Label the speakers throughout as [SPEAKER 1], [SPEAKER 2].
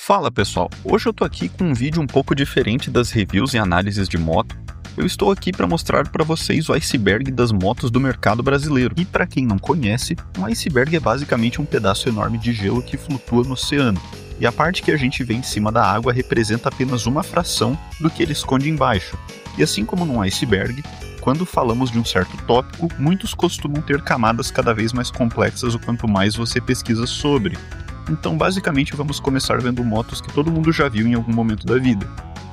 [SPEAKER 1] Fala pessoal, hoje eu tô aqui com um vídeo um pouco diferente das reviews e análises de moto. Eu estou aqui para mostrar para vocês o iceberg das motos do mercado brasileiro. E para quem não conhece, um iceberg é basicamente um pedaço enorme de gelo que flutua no oceano. E a parte que a gente vê em cima da água representa apenas uma fração do que ele esconde embaixo. E assim como num iceberg, quando falamos de um certo tópico, muitos costumam ter camadas cada vez mais complexas o quanto mais você pesquisa sobre. Então basicamente vamos começar vendo motos que todo mundo já viu em algum momento da vida.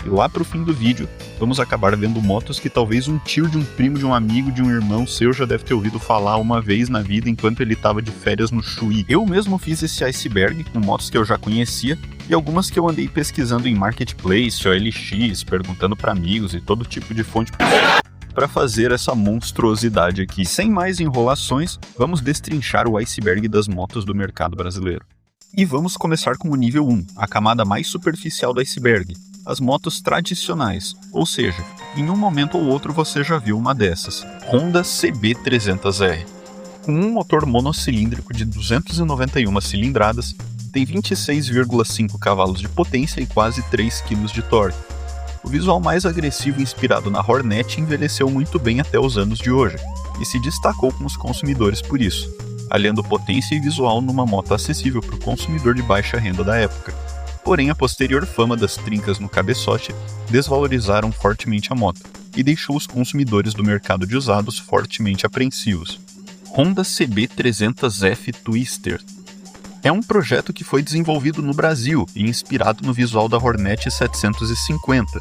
[SPEAKER 1] E lá pro fim do vídeo, vamos acabar vendo motos que talvez um tio de um primo, de um amigo, de um irmão seu já deve ter ouvido falar uma vez na vida enquanto ele estava de férias no Chuí. Eu mesmo fiz esse iceberg com motos que eu já conhecia e algumas que eu andei pesquisando em Marketplace, OLX, perguntando para amigos e todo tipo de fonte para fazer essa monstruosidade aqui. Sem mais enrolações, vamos destrinchar o iceberg das motos do mercado brasileiro. E vamos começar com o nível 1, a camada mais superficial do iceberg, as motos tradicionais, ou seja, em um momento ou outro você já viu uma dessas, Honda CB300R. Com um motor monocilíndrico de 291 cilindradas, tem 26,5 cavalos de potência e quase 3 kg de torque. O visual mais agressivo inspirado na Hornet envelheceu muito bem até os anos de hoje, e se destacou com os consumidores por isso, aliando potência e visual numa moto acessível para o consumidor de baixa renda da época. Porém, a posterior fama das trincas no cabeçote desvalorizaram fortemente a moto e deixou os consumidores do mercado de usados fortemente apreensivos. Honda CB300F Twister é um projeto que foi desenvolvido no Brasil e inspirado no visual da Hornet 750.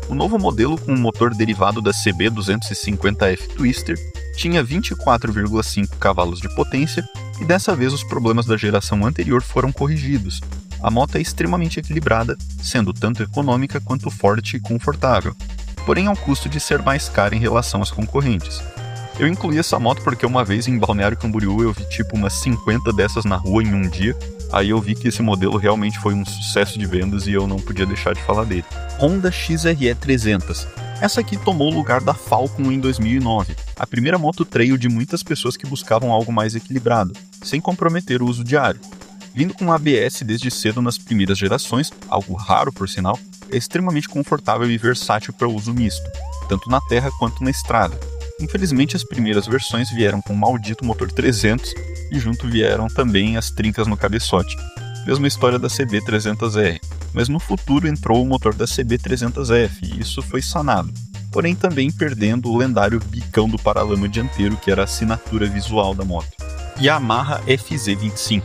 [SPEAKER 1] O novo modelo, com um motor derivado da CB250F Twister, tinha 24,5 cavalos de potência e dessa vez os problemas da geração anterior foram corrigidos. A moto é extremamente equilibrada, sendo tanto econômica quanto forte e confortável, porém ao custo de ser mais cara em relação às concorrentes. Eu incluí essa moto porque uma vez em Balneário Camboriú eu vi tipo umas 50 dessas na rua em um dia, aí eu vi que esse modelo realmente foi um sucesso de vendas e eu não podia deixar de falar dele. Honda XRE 300. Essa aqui tomou o lugar da Falcon em 2009, a primeira moto trail de muitas pessoas que buscavam algo mais equilibrado, sem comprometer o uso diário. Vindo com ABS desde cedo nas primeiras gerações, algo raro por sinal, é extremamente confortável e versátil para uso misto, tanto na terra quanto na estrada. Infelizmente as primeiras versões vieram com o maldito motor 300 e junto vieram também as trincas no cabeçote. Mesma história da CB300R, mas no futuro entrou o motor da CB300F e isso foi sanado, porém também perdendo o lendário bicão do paralama dianteiro que era a assinatura visual da moto. Yamaha FZ25.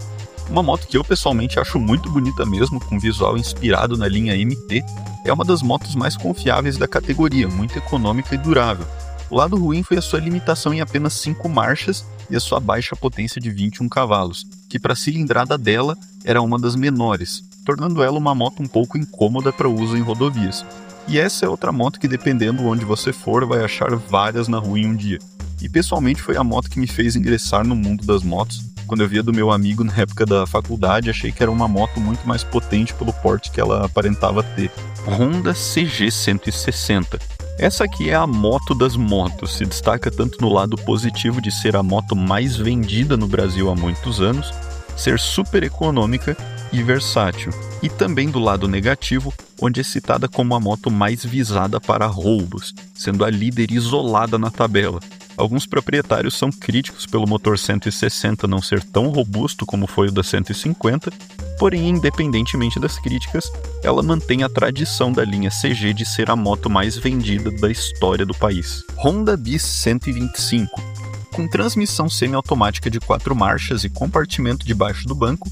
[SPEAKER 1] Uma moto que eu pessoalmente acho muito bonita mesmo, com visual inspirado na linha MT, é uma das motos mais confiáveis da categoria, muito econômica e durável. O lado ruim foi a sua limitação em apenas 5 marchas e a sua baixa potência de 21 cavalos, que para a cilindrada dela era uma das menores, tornando ela uma moto um pouco incômoda para uso em rodovias. E essa é outra moto que dependendo onde você for vai achar várias na rua em um dia. E pessoalmente foi a moto que me fez ingressar no mundo das motos. Quando eu via do meu amigo na época da faculdade, achei que era uma moto muito mais potente pelo porte que ela aparentava ter. Honda CG 160. Essa aqui é a moto das motos, se destaca tanto no lado positivo de ser a moto mais vendida no Brasil há muitos anos, ser super econômica e versátil, e também do lado negativo, onde é citada como a moto mais visada para roubos, sendo a líder isolada na tabela. Alguns proprietários são críticos pelo motor 160 não ser tão robusto como foi o da 150, porém, independentemente das críticas, ela mantém a tradição da linha CG de ser a moto mais vendida da história do país. Honda Bis 125. Com transmissão semiautomática de 4 marchas e compartimento debaixo do banco,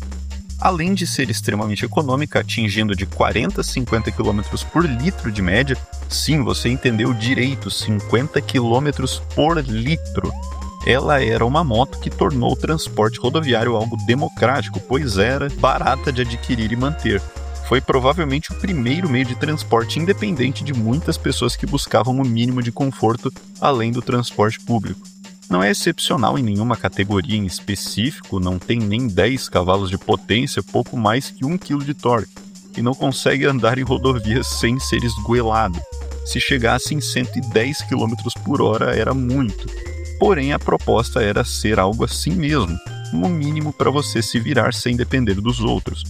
[SPEAKER 1] além de ser extremamente econômica, atingindo de 40 a 50 km por litro de média, sim, você entendeu direito, 50 km por litro. Ela era uma moto que tornou o transporte rodoviário algo democrático, pois era barata de adquirir e manter. Foi provavelmente o primeiro meio de transporte independente de muitas pessoas que buscavam o mínimo de conforto além do transporte público. Não é excepcional em nenhuma categoria em específico, não tem nem 10 cavalos de potência, pouco mais que 1 kg de torque, e não consegue andar em rodovias sem ser esgoelado. Se chegasse em 110 km por hora era muito. Porém, a proposta era ser algo assim mesmo, no mínimo para você se virar sem depender dos outros.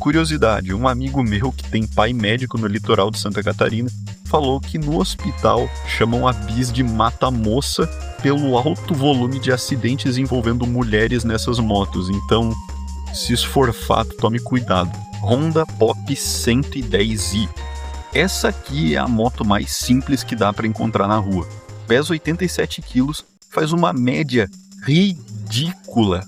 [SPEAKER 1] curiosidade, um amigo meu que tem pai médico no litoral de Santa Catarina falou que no hospital chamam a bis de mata-moça pelo alto volume de acidentes envolvendo mulheres nessas motos. Então, se isso for fato, tome cuidado. Honda Pop 110i. Essa aqui é a moto mais simples que dá para encontrar na rua. Pesa 87 quilos, faz uma média ridícula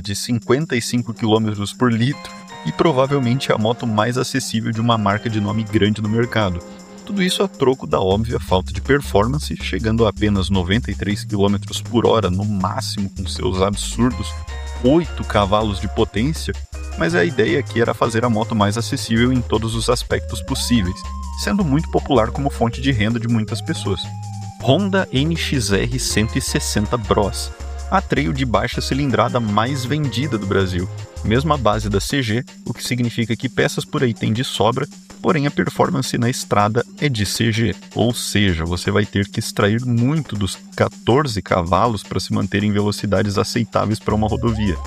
[SPEAKER 1] de 55 km por litro e provavelmente é a moto mais acessível de uma marca de nome grande no mercado. Tudo isso a troco da óbvia falta de performance, chegando a apenas 93 km por hora no máximo com seus absurdos 8 cavalos de potência, mas a ideia aqui era fazer a moto mais acessível em todos os aspectos possíveis, sendo muito popular como fonte de renda de muitas pessoas. Honda NXR 160 Bros, a trail de baixa cilindrada mais vendida do Brasil, mesma base da CG, o que significa que peças por aí tem de sobra, porém a performance na estrada é de CG, ou seja, você vai ter que extrair muito dos 14 cavalos para se manter em velocidades aceitáveis para uma rodovia.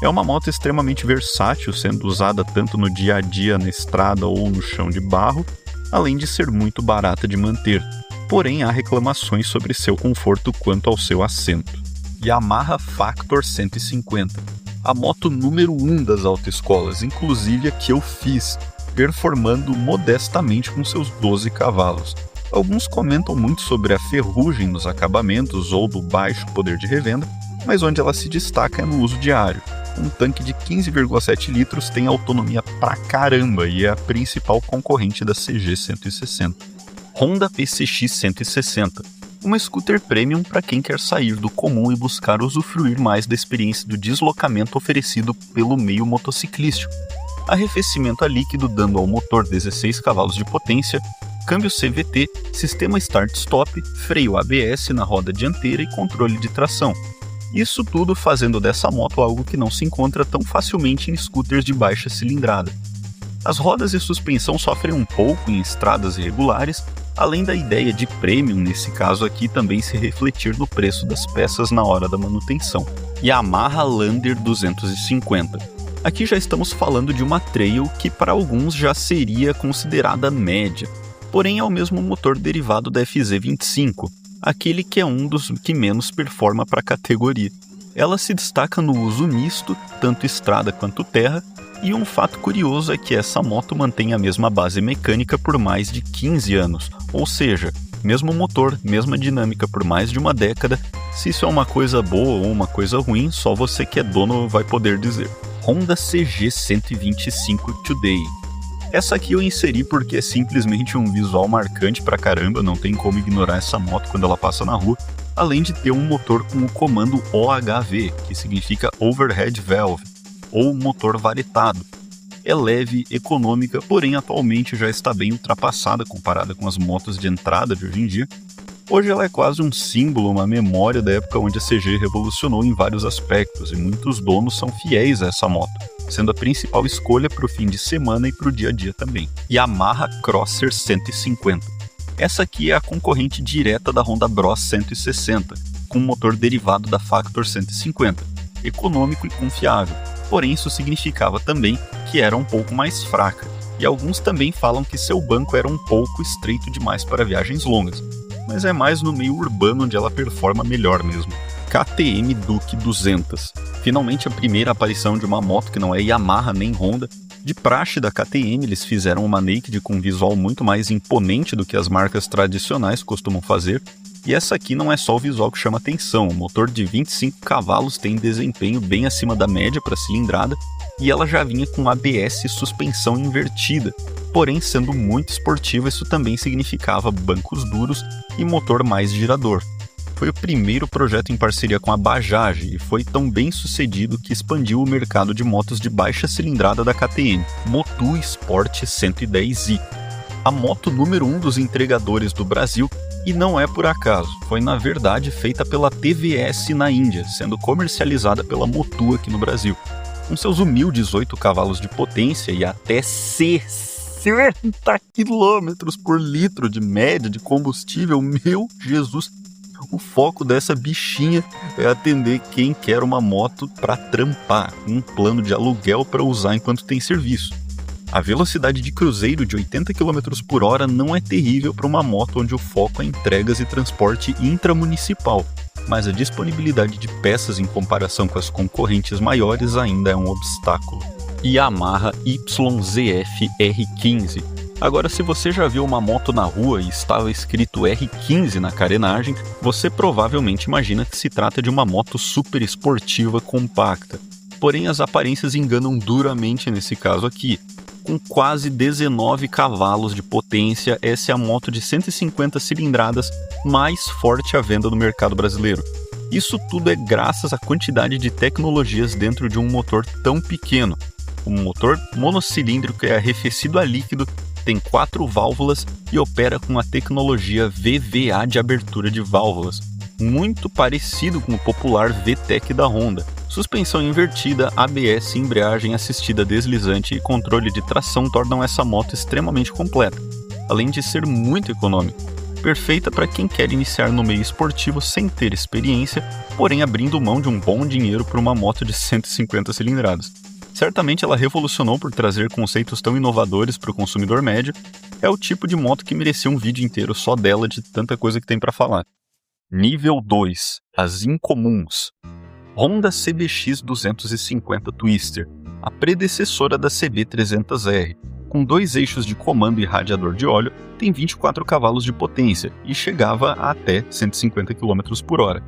[SPEAKER 1] É uma moto extremamente versátil, sendo usada tanto no dia a dia na estrada ou no chão de barro, além de ser muito barata de manter. Porém, há reclamações sobre seu conforto quanto ao seu assento. Yamaha Factor 150, a moto número 1 das autoescolas, inclusive a que eu fiz, performando modestamente com seus 12 cavalos. Alguns comentam muito sobre a ferrugem nos acabamentos ou do baixo poder de revenda, mas onde ela se destaca é no uso diário. Um tanque de 15,7 litros tem autonomia pra caramba e é a principal concorrente da CG 160. Honda PCX 160, uma scooter premium para quem quer sair do comum e buscar usufruir mais da experiência do deslocamento oferecido pelo meio motociclístico. Arrefecimento a líquido dando ao motor 16 cavalos de potência, câmbio CVT, sistema start-stop, freio ABS na roda dianteira e controle de tração. Isso tudo fazendo dessa moto algo que não se encontra tão facilmente em scooters de baixa cilindrada. As rodas e suspensão sofrem um pouco em estradas irregulares, além da ideia de premium nesse caso aqui também se refletir no preço das peças na hora da manutenção. Yamaha Lander 250. Aqui já estamos falando de uma trail que para alguns já seria considerada média, porém é o mesmo motor derivado da FZ25, aquele que é um dos que menos performa para a categoria. Ela se destaca no uso misto, tanto estrada quanto terra, e um fato curioso é que essa moto mantém a mesma base mecânica por mais de 15 anos, ou seja, mesmo motor, mesma dinâmica por mais de uma década. Se isso é uma coisa boa ou uma coisa ruim, só você que é dono vai poder dizer. Honda CG 125 Today. Essa aqui eu inseri porque é simplesmente um visual marcante pra caramba, não tem como ignorar essa moto quando ela passa na rua, além de ter um motor com o comando OHV, que significa Overhead Valve, ou motor varetado. É leve, econômica, porém atualmente já está bem ultrapassada comparada com as motos de entrada de hoje em dia. Hoje ela é quase um símbolo, uma memória da época onde a CG revolucionou em vários aspectos e muitos donos são fiéis a essa moto, sendo a principal escolha para o fim de semana e para o dia a dia também. Yamaha Crosser 150. Essa aqui é a concorrente direta da Honda Bros 160, com um motor derivado da Factor 150, econômico e confiável. Porém, isso significava também que era um pouco mais fraca, e alguns também falam que seu banco era um pouco estreito demais para viagens longas, mas é mais no meio urbano onde ela performa melhor mesmo. KTM Duke 200. Finalmente a primeira aparição de uma moto que não é Yamaha nem Honda. De praxe da KTM, eles fizeram uma naked com um visual muito mais imponente do que as marcas tradicionais costumam fazer, e essa aqui não é só o visual que chama atenção. O motor de 25 cavalos tem desempenho bem acima da média para cilindrada, e ela já vinha com ABS e suspensão invertida. Porém, sendo muito esportiva, isso também significava bancos duros e motor mais girador. Foi o primeiro projeto em parceria com a Bajaj e foi tão bem sucedido que expandiu o mercado de motos de baixa cilindrada da KTM, Motu Sport 110i. A moto número 1 dos entregadores do Brasil, e não é por acaso, foi na verdade feita pela TVS na Índia, sendo comercializada pela Motu aqui no Brasil. Com seus humildes 8 cavalos de potência e até 60 km por litro de média de combustível, meu Jesus! O foco dessa bichinha é atender quem quer uma moto para trampar, um plano de aluguel para usar enquanto tem serviço. A velocidade de cruzeiro de 80 km por hora não é terrível para uma moto onde o foco é entregas e transporte intramunicipal, mas a disponibilidade de peças em comparação com as concorrentes maiores ainda é um obstáculo. Yamaha YZF R15. Agora, se você já viu uma moto na rua e estava escrito R15 na carenagem, você provavelmente imagina que se trata de uma moto super esportiva compacta. Porém, as aparências enganam duramente nesse caso aqui. Com quase 19 cavalos de potência, essa é a moto de 150 cilindradas mais forte à venda no mercado brasileiro. Isso tudo é graças à quantidade de tecnologias dentro de um motor tão pequeno. O motor monocilíndrico é arrefecido a líquido, tem 4 válvulas e opera com a tecnologia VVA de abertura de válvulas, muito parecido com o popular VTEC da Honda. Suspensão invertida, ABS, embreagem assistida deslizante e controle de tração tornam essa moto extremamente completa, além de ser muito econômica. Perfeita para quem quer iniciar no meio esportivo sem ter experiência, porém abrindo mão de um bom dinheiro por uma moto de 150 cilindradas. Certamente ela revolucionou por trazer conceitos tão inovadores para o consumidor médio. É o tipo de moto que merecia um vídeo inteiro só dela de tanta coisa que tem para falar. Nível 2. As incomuns. Honda CBX 250 Twister, a predecessora da CB300R. Com 2 eixos de comando e radiador de óleo, tem 24 cavalos de potência e chegava a até 150 km por hora.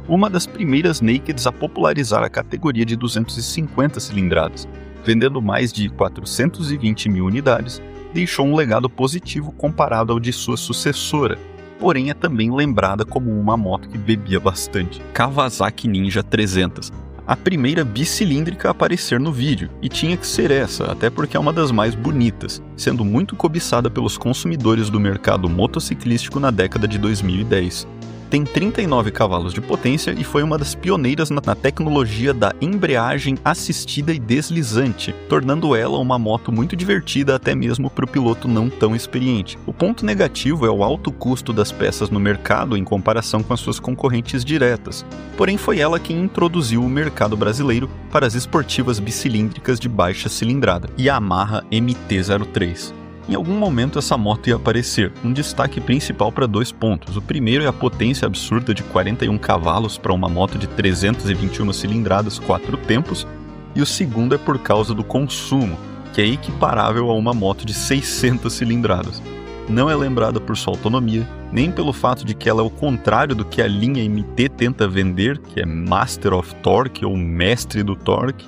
[SPEAKER 1] Uma das primeiras nakeds a popularizar a categoria de 250 cilindradas, vendendo mais de 420 mil unidades, deixou um legado positivo comparado ao de sua sucessora, porém é também lembrada como uma moto que bebia bastante. Kawasaki Ninja 300, a primeira bicilíndrica a aparecer no vídeo, e tinha que ser essa, até porque é uma das mais bonitas, sendo muito cobiçada pelos consumidores do mercado motociclístico na década de 2010. Tem 39 cavalos de potência e foi uma das pioneiras na tecnologia da embreagem assistida e deslizante, tornando ela uma moto muito divertida até mesmo para o piloto não tão experiente. O ponto negativo é o alto custo das peças no mercado em comparação com as suas concorrentes diretas, porém foi ela quem introduziu o mercado brasileiro para as esportivas bicilíndricas de baixa cilindrada, Yamaha MT-03. Em algum momento essa moto ia aparecer, um destaque principal para 2 pontos. O primeiro é a potência absurda de 41 cavalos para uma moto de 321 cilindradas 4 tempos, e o segundo é por causa do consumo, que é equiparável a uma moto de 600 cilindradas. Não é lembrada por sua autonomia, nem pelo fato de que ela é o contrário do que a linha MT tenta vender, que é Master of Torque ou Mestre do Torque,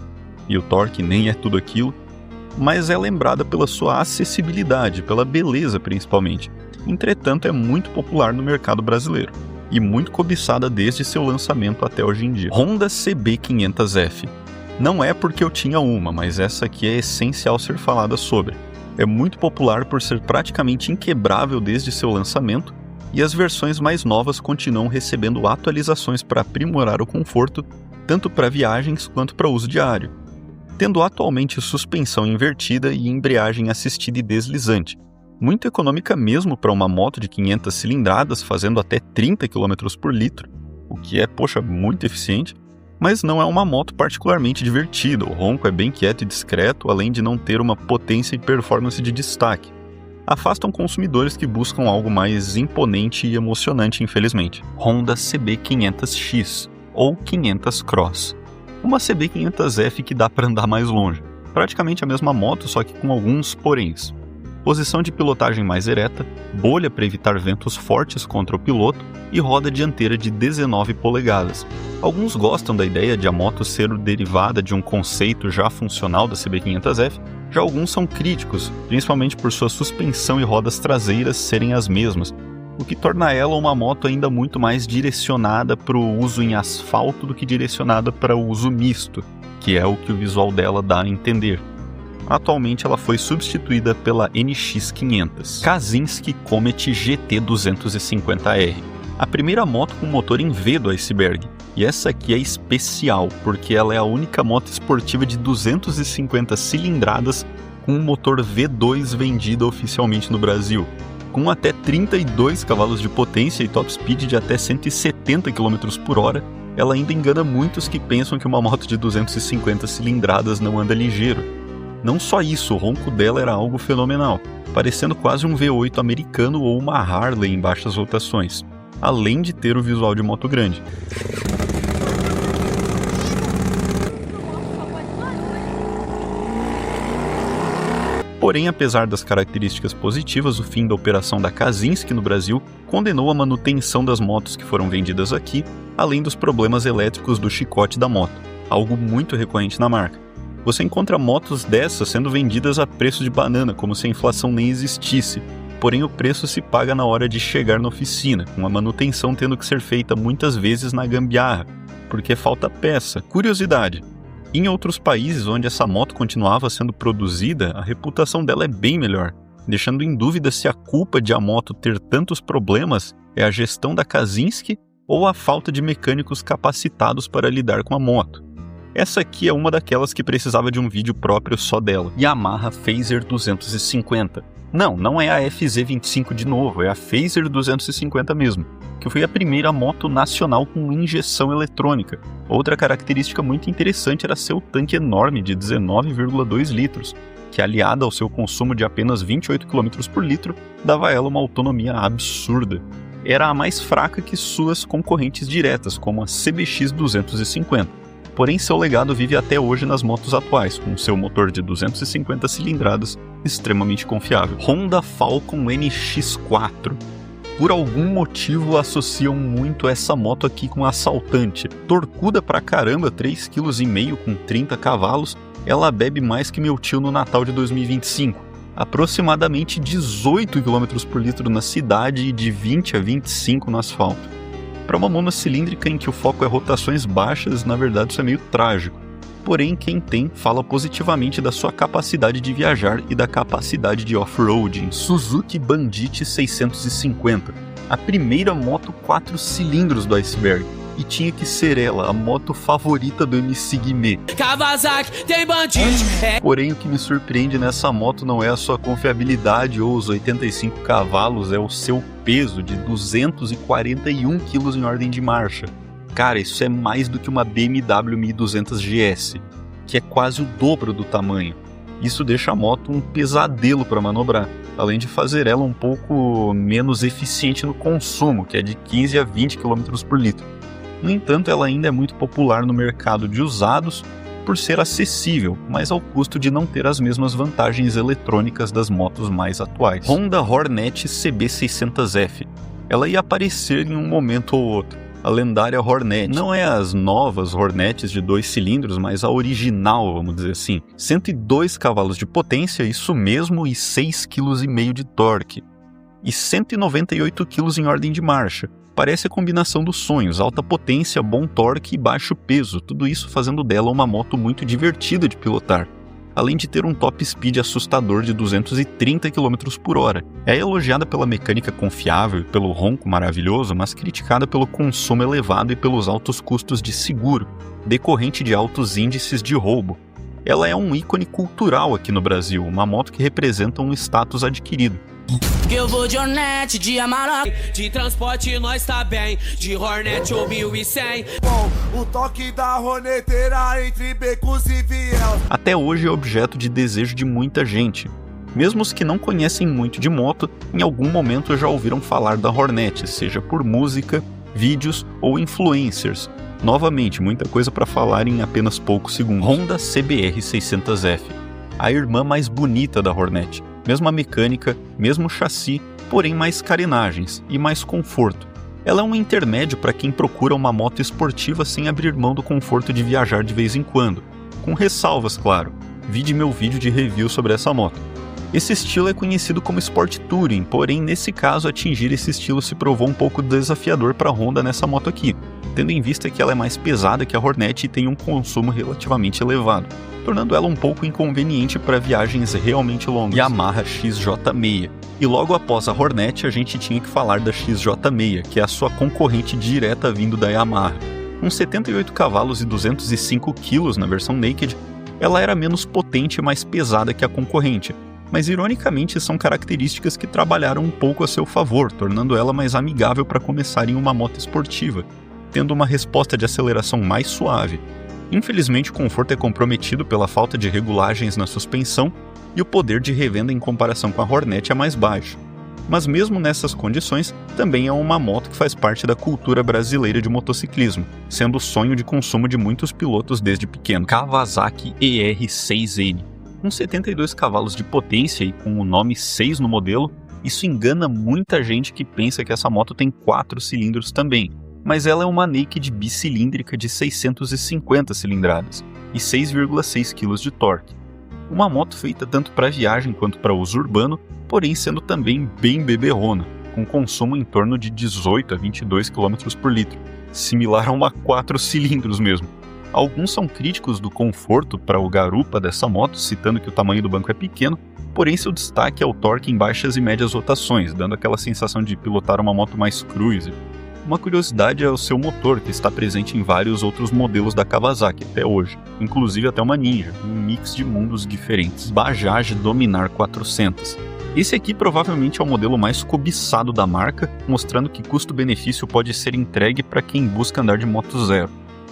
[SPEAKER 1] e o torque nem é tudo aquilo, mas é lembrada pela sua acessibilidade, pela beleza principalmente. Entretanto, é muito popular no mercado brasileiro e muito cobiçada desde seu lançamento até hoje em dia. Honda CB500F. Não é porque eu tinha uma, mas essa aqui é essencial ser falada sobre. É muito popular por ser praticamente inquebrável desde seu lançamento, e as versões mais novas continuam recebendo atualizações para aprimorar o conforto, tanto para viagens quanto para uso diário, tendo atualmente suspensão invertida e embreagem assistida e deslizante, muito econômica mesmo para uma moto de 500 cilindradas fazendo até 30 km por litro, o que é, muito eficiente, mas não é uma moto particularmente divertida. O ronco é bem quieto e discreto, além de não ter uma potência e performance de destaque. Afastam consumidores que buscam algo mais imponente e emocionante, infelizmente. Honda CB500X, ou 500 Cross. Uma CB500F que dá para andar mais longe. Praticamente a mesma moto, só que com alguns poréns. Posição de pilotagem mais ereta, bolha para evitar ventos fortes contra o piloto e roda dianteira de 19 polegadas. Alguns gostam da ideia de a moto ser derivada de um conceito já funcional da CB500F, já alguns são críticos, principalmente por sua suspensão e rodas traseiras serem as mesmas, o que torna ela uma moto ainda muito mais direcionada para o uso em asfalto do que direcionada para o uso misto, que é o que o visual dela dá a entender. Atualmente ela foi substituída pela NX500, Kazinski Comet GT 250R, a primeira moto com motor em V do Iceberg. E essa aqui é especial, porque ela é a única moto esportiva de 250 cilindradas com um motor V2 vendida oficialmente no Brasil. Com até 32 cavalos de potência e top speed de até 170 km por hora, ela ainda engana muitos que pensam que uma moto de 250 cilindradas não anda ligeiro. Não só isso, o ronco dela era algo fenomenal, parecendo quase um V8 americano ou uma Harley em baixas rotações, além de ter o visual de moto grande. Porém, apesar das características positivas, o fim da operação da Kazinski no Brasil condenou a manutenção das motos que foram vendidas aqui, além dos problemas elétricos do chicote da moto, algo muito recorrente na marca. Você encontra motos dessas sendo vendidas a preço de banana, como se a inflação nem existisse, porém o preço se paga na hora de chegar na oficina, com a manutenção tendo que ser feita muitas vezes na gambiarra, porque falta peça. Curiosidade: em outros países onde essa moto continuava sendo produzida, a reputação dela é bem melhor, deixando em dúvida se a culpa de a moto ter tantos problemas é a gestão da Kazinski ou a falta de mecânicos capacitados para lidar com a moto. Essa aqui é uma daquelas que precisava de um vídeo próprio só dela. Yamaha Phaser 250. Não é a FZ25 de novo, é a Phaser 250 mesmo, que foi a primeira moto nacional com injeção eletrônica. Outra característica muito interessante era seu tanque enorme de 19,2 litros, que aliada ao seu consumo de apenas 28 km por litro, dava a ela uma autonomia absurda. Era a mais fraca que suas concorrentes diretas, como a CBX 250. Porém, seu legado vive até hoje nas motos atuais, com seu motor de 250 cilindradas extremamente confiável. Honda Falcon NX4. Por algum motivo associam muito essa moto aqui com a Assaltante. Torcuda pra caramba, 3,5 kg com 30 cavalos, ela bebe mais que meu tio no Natal de 2025. Aproximadamente 18 km por litro na cidade e de 20 a 25 no asfalto. Para uma monocilíndrica em que o foco é rotações baixas, na verdade isso é meio trágico. Porém, quem tem fala positivamente da sua capacidade de viajar e da capacidade de off-roading. Suzuki Bandit 650, a primeira moto 4 cilindros do Iceberg. E tinha que ser ela, a moto favorita do MC Guimê.
[SPEAKER 2] Kawasaki tem Bandit.
[SPEAKER 1] Porém, o que me surpreende nessa moto não é a sua confiabilidade ou os 85 cavalos, é o seu peso de 241 kg em ordem de marcha. Cara, isso é mais do que uma BMW 1200 GS, que é quase o dobro do tamanho. Isso deixa a moto um pesadelo para manobrar, além de fazer ela um pouco menos eficiente no consumo, que é de 15 a 20 km por litro. No entanto, ela ainda é muito popular no mercado de usados por ser acessível, mas ao custo de não ter as mesmas vantagens eletrônicas das motos mais atuais. Honda Hornet CB600F. Ela ia aparecer em um momento ou outro. A lendária Hornet. Não é as novas Hornets de 2 cilindros, mas a original, vamos dizer assim. 102 cavalos de potência, isso mesmo, e 6,5 kg de torque. E 198 kg em ordem de marcha. Parece a combinação dos sonhos, alta potência, bom torque e baixo peso, tudo isso fazendo dela uma moto muito divertida de pilotar, além de ter um top speed assustador de 230 km por hora. É elogiada pela mecânica confiável e pelo ronco maravilhoso, mas criticada pelo consumo elevado e pelos altos custos de seguro, decorrente de altos índices de roubo. Ela é um ícone cultural aqui no Brasil, uma moto que representa um status adquirido.
[SPEAKER 2] Eu vou de Hornet, de Amarok, de transporte nós tá bem, de Hornet ou 1100.
[SPEAKER 3] O toque da horneteira entre becos e vielas.
[SPEAKER 1] Até hoje é objeto de desejo de muita gente. Mesmo os que não conhecem muito de moto, em algum momento já ouviram falar da Hornet, seja por música, vídeos ou influencers. Novamente, muita coisa para falar em apenas poucos segundos. Honda CBR 600F, a irmã mais bonita da Hornet. Mesma mecânica, mesmo chassi, porém mais carenagens e mais conforto. Ela é um intermédio para quem procura uma moto esportiva sem abrir mão do conforto de viajar de vez em quando. Com ressalvas, claro. Vide meu vídeo de review sobre essa moto. Esse estilo é conhecido como Sport Touring, porém nesse caso atingir esse estilo se provou um pouco desafiador para a Honda nessa moto aqui, tendo em vista que ela é mais pesada que a Hornet e tem um consumo relativamente elevado, tornando ela um pouco inconveniente para viagens realmente longas. Yamaha XJ6. E logo após a Hornet a gente tinha que falar da XJ6, que é a sua concorrente direta vindo da Yamaha. Com 78 cavalos e 205 kg na versão Naked, ela era menos potente e mais pesada que a concorrente, mas ironicamente são características que trabalharam um pouco a seu favor, tornando ela mais amigável para começar em uma moto esportiva, tendo uma resposta de aceleração mais suave. Infelizmente, o conforto é comprometido pela falta de regulagens na suspensão e o poder de revenda em comparação com a Hornet é mais baixo. Mas mesmo nessas condições, também é uma moto que faz parte da cultura brasileira de motociclismo, sendo o sonho de consumo de muitos pilotos desde pequeno. Kawasaki ER6N. Com 72 cavalos de potência e com o nome 6 no modelo, isso engana muita gente que pensa que essa moto tem 4 cilindros também, mas ela é uma naked bicilíndrica de 650 cilindradas e 6,6 kg de torque. Uma moto feita tanto para viagem quanto para uso urbano, porém sendo também bem beberrona, com consumo em torno de 18 a 22 km por litro, similar a uma 4 cilindros mesmo. Alguns são críticos do conforto para o garupa dessa moto, citando que o tamanho do banco é pequeno, porém seu destaque é o torque em baixas e médias rotações, dando aquela sensação de pilotar uma moto mais cruiser. Uma curiosidade é o seu motor, que está presente em vários outros modelos da Kawasaki até hoje, inclusive até uma Ninja, um mix de mundos diferentes. Bajaj Dominar 400. Esse aqui provavelmente é o modelo mais cobiçado da marca, mostrando que custo-benefício pode ser entregue para quem busca andar de moto zero.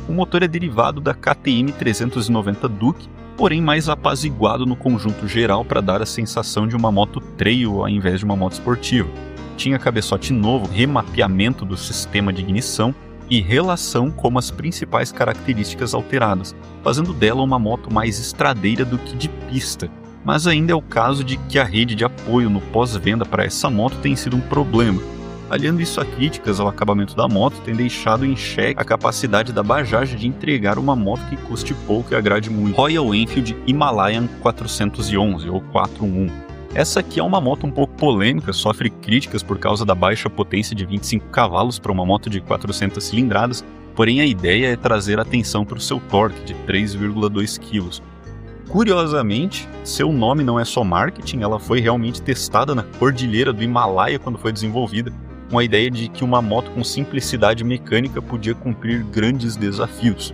[SPEAKER 1] O motor é derivado da KTM 390 Duke, porém mais apaziguado no conjunto geral para dar a sensação de uma moto trail ao invés de uma moto esportiva. Tinha cabeçote novo, remapeamento do sistema de ignição e relação como as principais características alteradas, fazendo dela uma moto mais estradeira do que de pista. Mas ainda é o caso de que a rede de apoio no pós-venda para essa moto tem sido um problema. Aliando isso a críticas ao acabamento da moto, tem deixado em xeque a capacidade da Bajaj de entregar uma moto que custe pouco e agrade muito. Royal Enfield Himalayan 411 ou 411. Essa aqui é uma moto um pouco polêmica, sofre críticas por causa da baixa potência de 25 cavalos para uma moto de 400 cilindradas, porém a ideia é trazer atenção para o seu torque de 3,2 kg. Curiosamente, seu nome não é só marketing, ela foi realmente testada na cordilheira do Himalaia quando foi desenvolvida, com a ideia de que uma moto com simplicidade mecânica podia cumprir grandes desafios.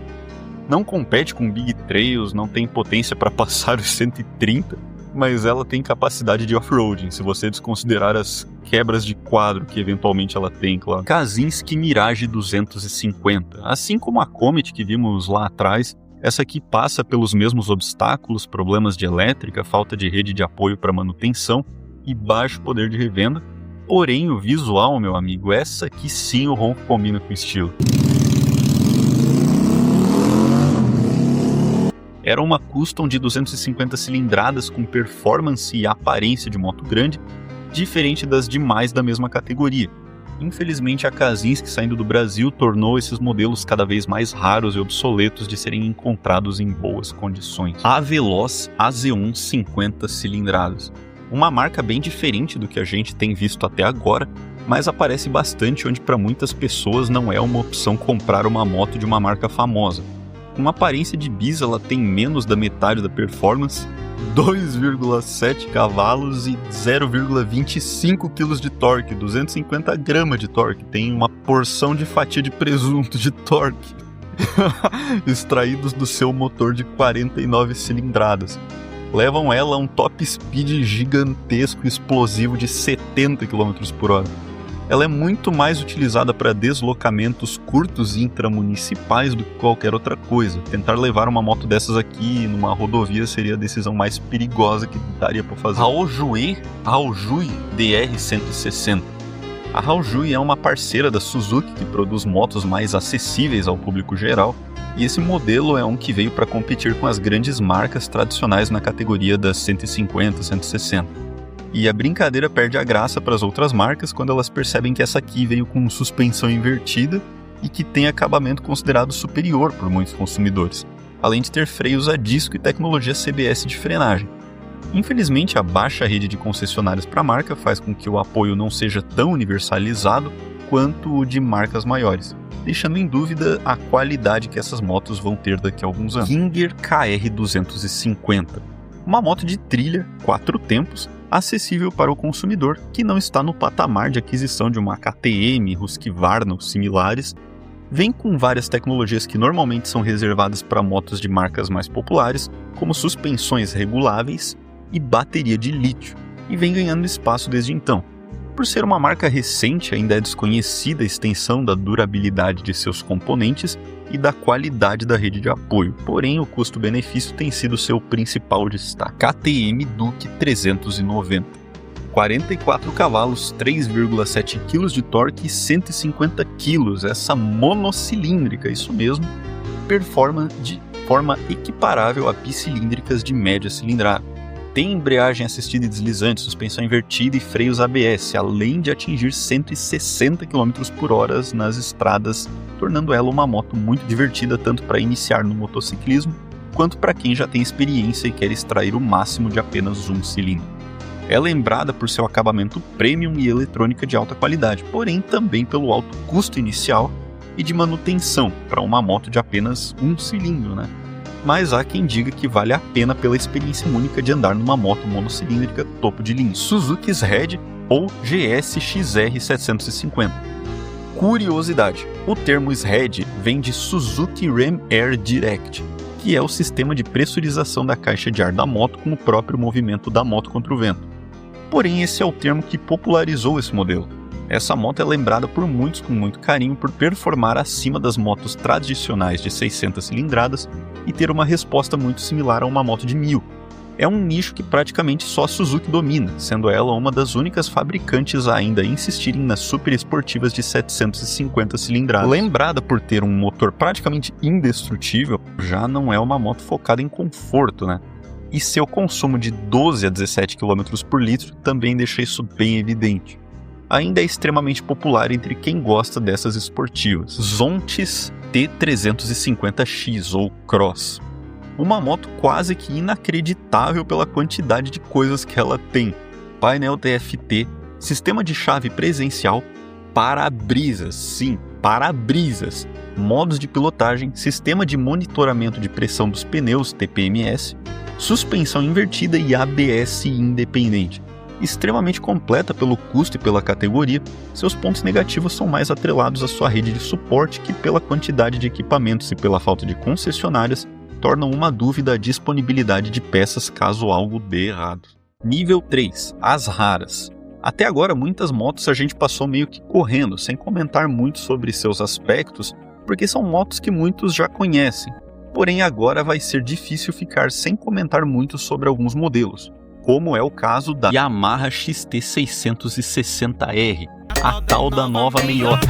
[SPEAKER 1] Não compete com Big Trails, não tem potência para passar os 130, mas ela tem capacidade de off-roading, se você desconsiderar as quebras de quadro que eventualmente ela tem, claro. Kazinski Mirage 250. Assim como a Comet que vimos lá atrás, essa aqui passa pelos mesmos obstáculos, problemas de elétrica, falta de rede de apoio para manutenção e baixo poder de revenda. Porém, o visual, meu amigo, essa aqui sim o ronco combina com o estilo. Era uma custom de 250 cilindradas com performance e aparência de moto grande, diferente das demais da mesma categoria. Infelizmente, a Kazinski saindo do Brasil tornou esses modelos cada vez mais raros e obsoletos de serem encontrados em boas condições. A Veloz AZ1 50 cilindradas. Uma marca bem diferente do que a gente tem visto até agora, mas aparece bastante onde para muitas pessoas não é uma opção comprar uma moto de uma marca famosa. Com aparência de bis, ela tem menos da metade da performance, 2,7 cavalos e 0,25 kg de torque, 250 gramas de torque, tem uma porção de fatia de presunto de torque, extraídos do seu motor de 49 cilindradas. Levam ela a um top speed gigantesco e explosivo de 70 km por hora. Ela é muito mais utilizada para deslocamentos curtos e intramunicipais do que qualquer outra coisa. Tentar levar uma moto dessas aqui numa rodovia seria a decisão mais perigosa que daria para fazer. Haojue DR160. A Haojue é uma parceira da Suzuki que produz motos mais acessíveis ao público geral, e esse modelo é um que veio para competir com as grandes marcas tradicionais na categoria das 150, 160. E a brincadeira perde a graça para as outras marcas quando elas percebem que essa aqui veio com suspensão invertida e que tem acabamento considerado superior por muitos consumidores, além de ter freios a disco e tecnologia CBS de frenagem. Infelizmente, a baixa rede de concessionárias para a marca faz com que o apoio não seja tão universalizado quanto o de marcas maiores, deixando em dúvida a qualidade que essas motos vão ter daqui a alguns anos. Kinger KR250, uma moto de trilha, 4 tempos, acessível para o consumidor que não está no patamar de aquisição de uma KTM, Husqvarna ou similares. Vem com várias tecnologias que normalmente são reservadas para motos de marcas mais populares, como suspensões reguláveis, e bateria de lítio, e vem ganhando espaço desde então. Por ser uma marca recente, ainda é desconhecida a extensão da durabilidade de seus componentes e da qualidade da rede de apoio, porém o custo-benefício tem sido seu principal destaque. KTM Duke 390. 44 cavalos, 3,7 kg de torque e 150 kg, essa monocilíndrica, isso mesmo, performa de forma equiparável a bicilíndricas de média cilindrada. Tem embreagem assistida e deslizante, suspensão invertida e freios ABS, além de atingir 160 km por hora nas estradas, tornando ela uma moto muito divertida tanto para iniciar no motociclismo, quanto para quem já tem experiência e quer extrair o máximo de apenas um cilindro. É lembrada por seu acabamento premium e eletrônica de alta qualidade, porém também pelo alto custo inicial e de manutenção para uma moto de apenas um cilindro, né? Mas há quem diga que vale a pena pela experiência única de andar numa moto monocilíndrica topo de linha, Suzuki's Red ou GS-XR 750. Curiosidade, o termo SRED vem de Suzuki Ram Air Direct, que é o sistema de pressurização da caixa de ar da moto com o próprio movimento da moto contra o vento. Porém, esse é o termo que popularizou esse modelo. Essa moto é lembrada por muitos com muito carinho por performar acima das motos tradicionais de 600 cilindradas e ter uma resposta muito similar a uma moto de 1000. É um nicho que praticamente só a Suzuki domina, sendo ela uma das únicas fabricantes a ainda insistirem nas super esportivas de 750 cilindradas. Lembrada por ter um motor praticamente indestrutível, já não é uma moto focada em conforto, né? E seu consumo de 12 a 17 km por litro também deixa isso bem evidente. Ainda é extremamente popular entre quem gosta dessas esportivas. Zontes T350X ou Cross. Uma moto quase que inacreditável pela quantidade de coisas que ela tem. Painel TFT, sistema de chave presencial, para-brisas, sim, para-brisas, modos de pilotagem, sistema de monitoramento de pressão dos pneus, TPMS, suspensão invertida e ABS independente. Extremamente completa pelo custo e pela categoria, seus pontos negativos são mais atrelados à sua rede de suporte que pela quantidade de equipamentos e pela falta de concessionárias, tornam uma dúvida a disponibilidade de peças caso algo dê errado. Nível 3. As raras. Até agora muitas motos a gente passou meio que correndo, sem comentar muito sobre seus aspectos, porque são motos que muitos já conhecem. Porém agora vai ser difícil ficar sem comentar muito sobre alguns modelos, como é o caso da Yamaha XT660R, a tal da nova meiota.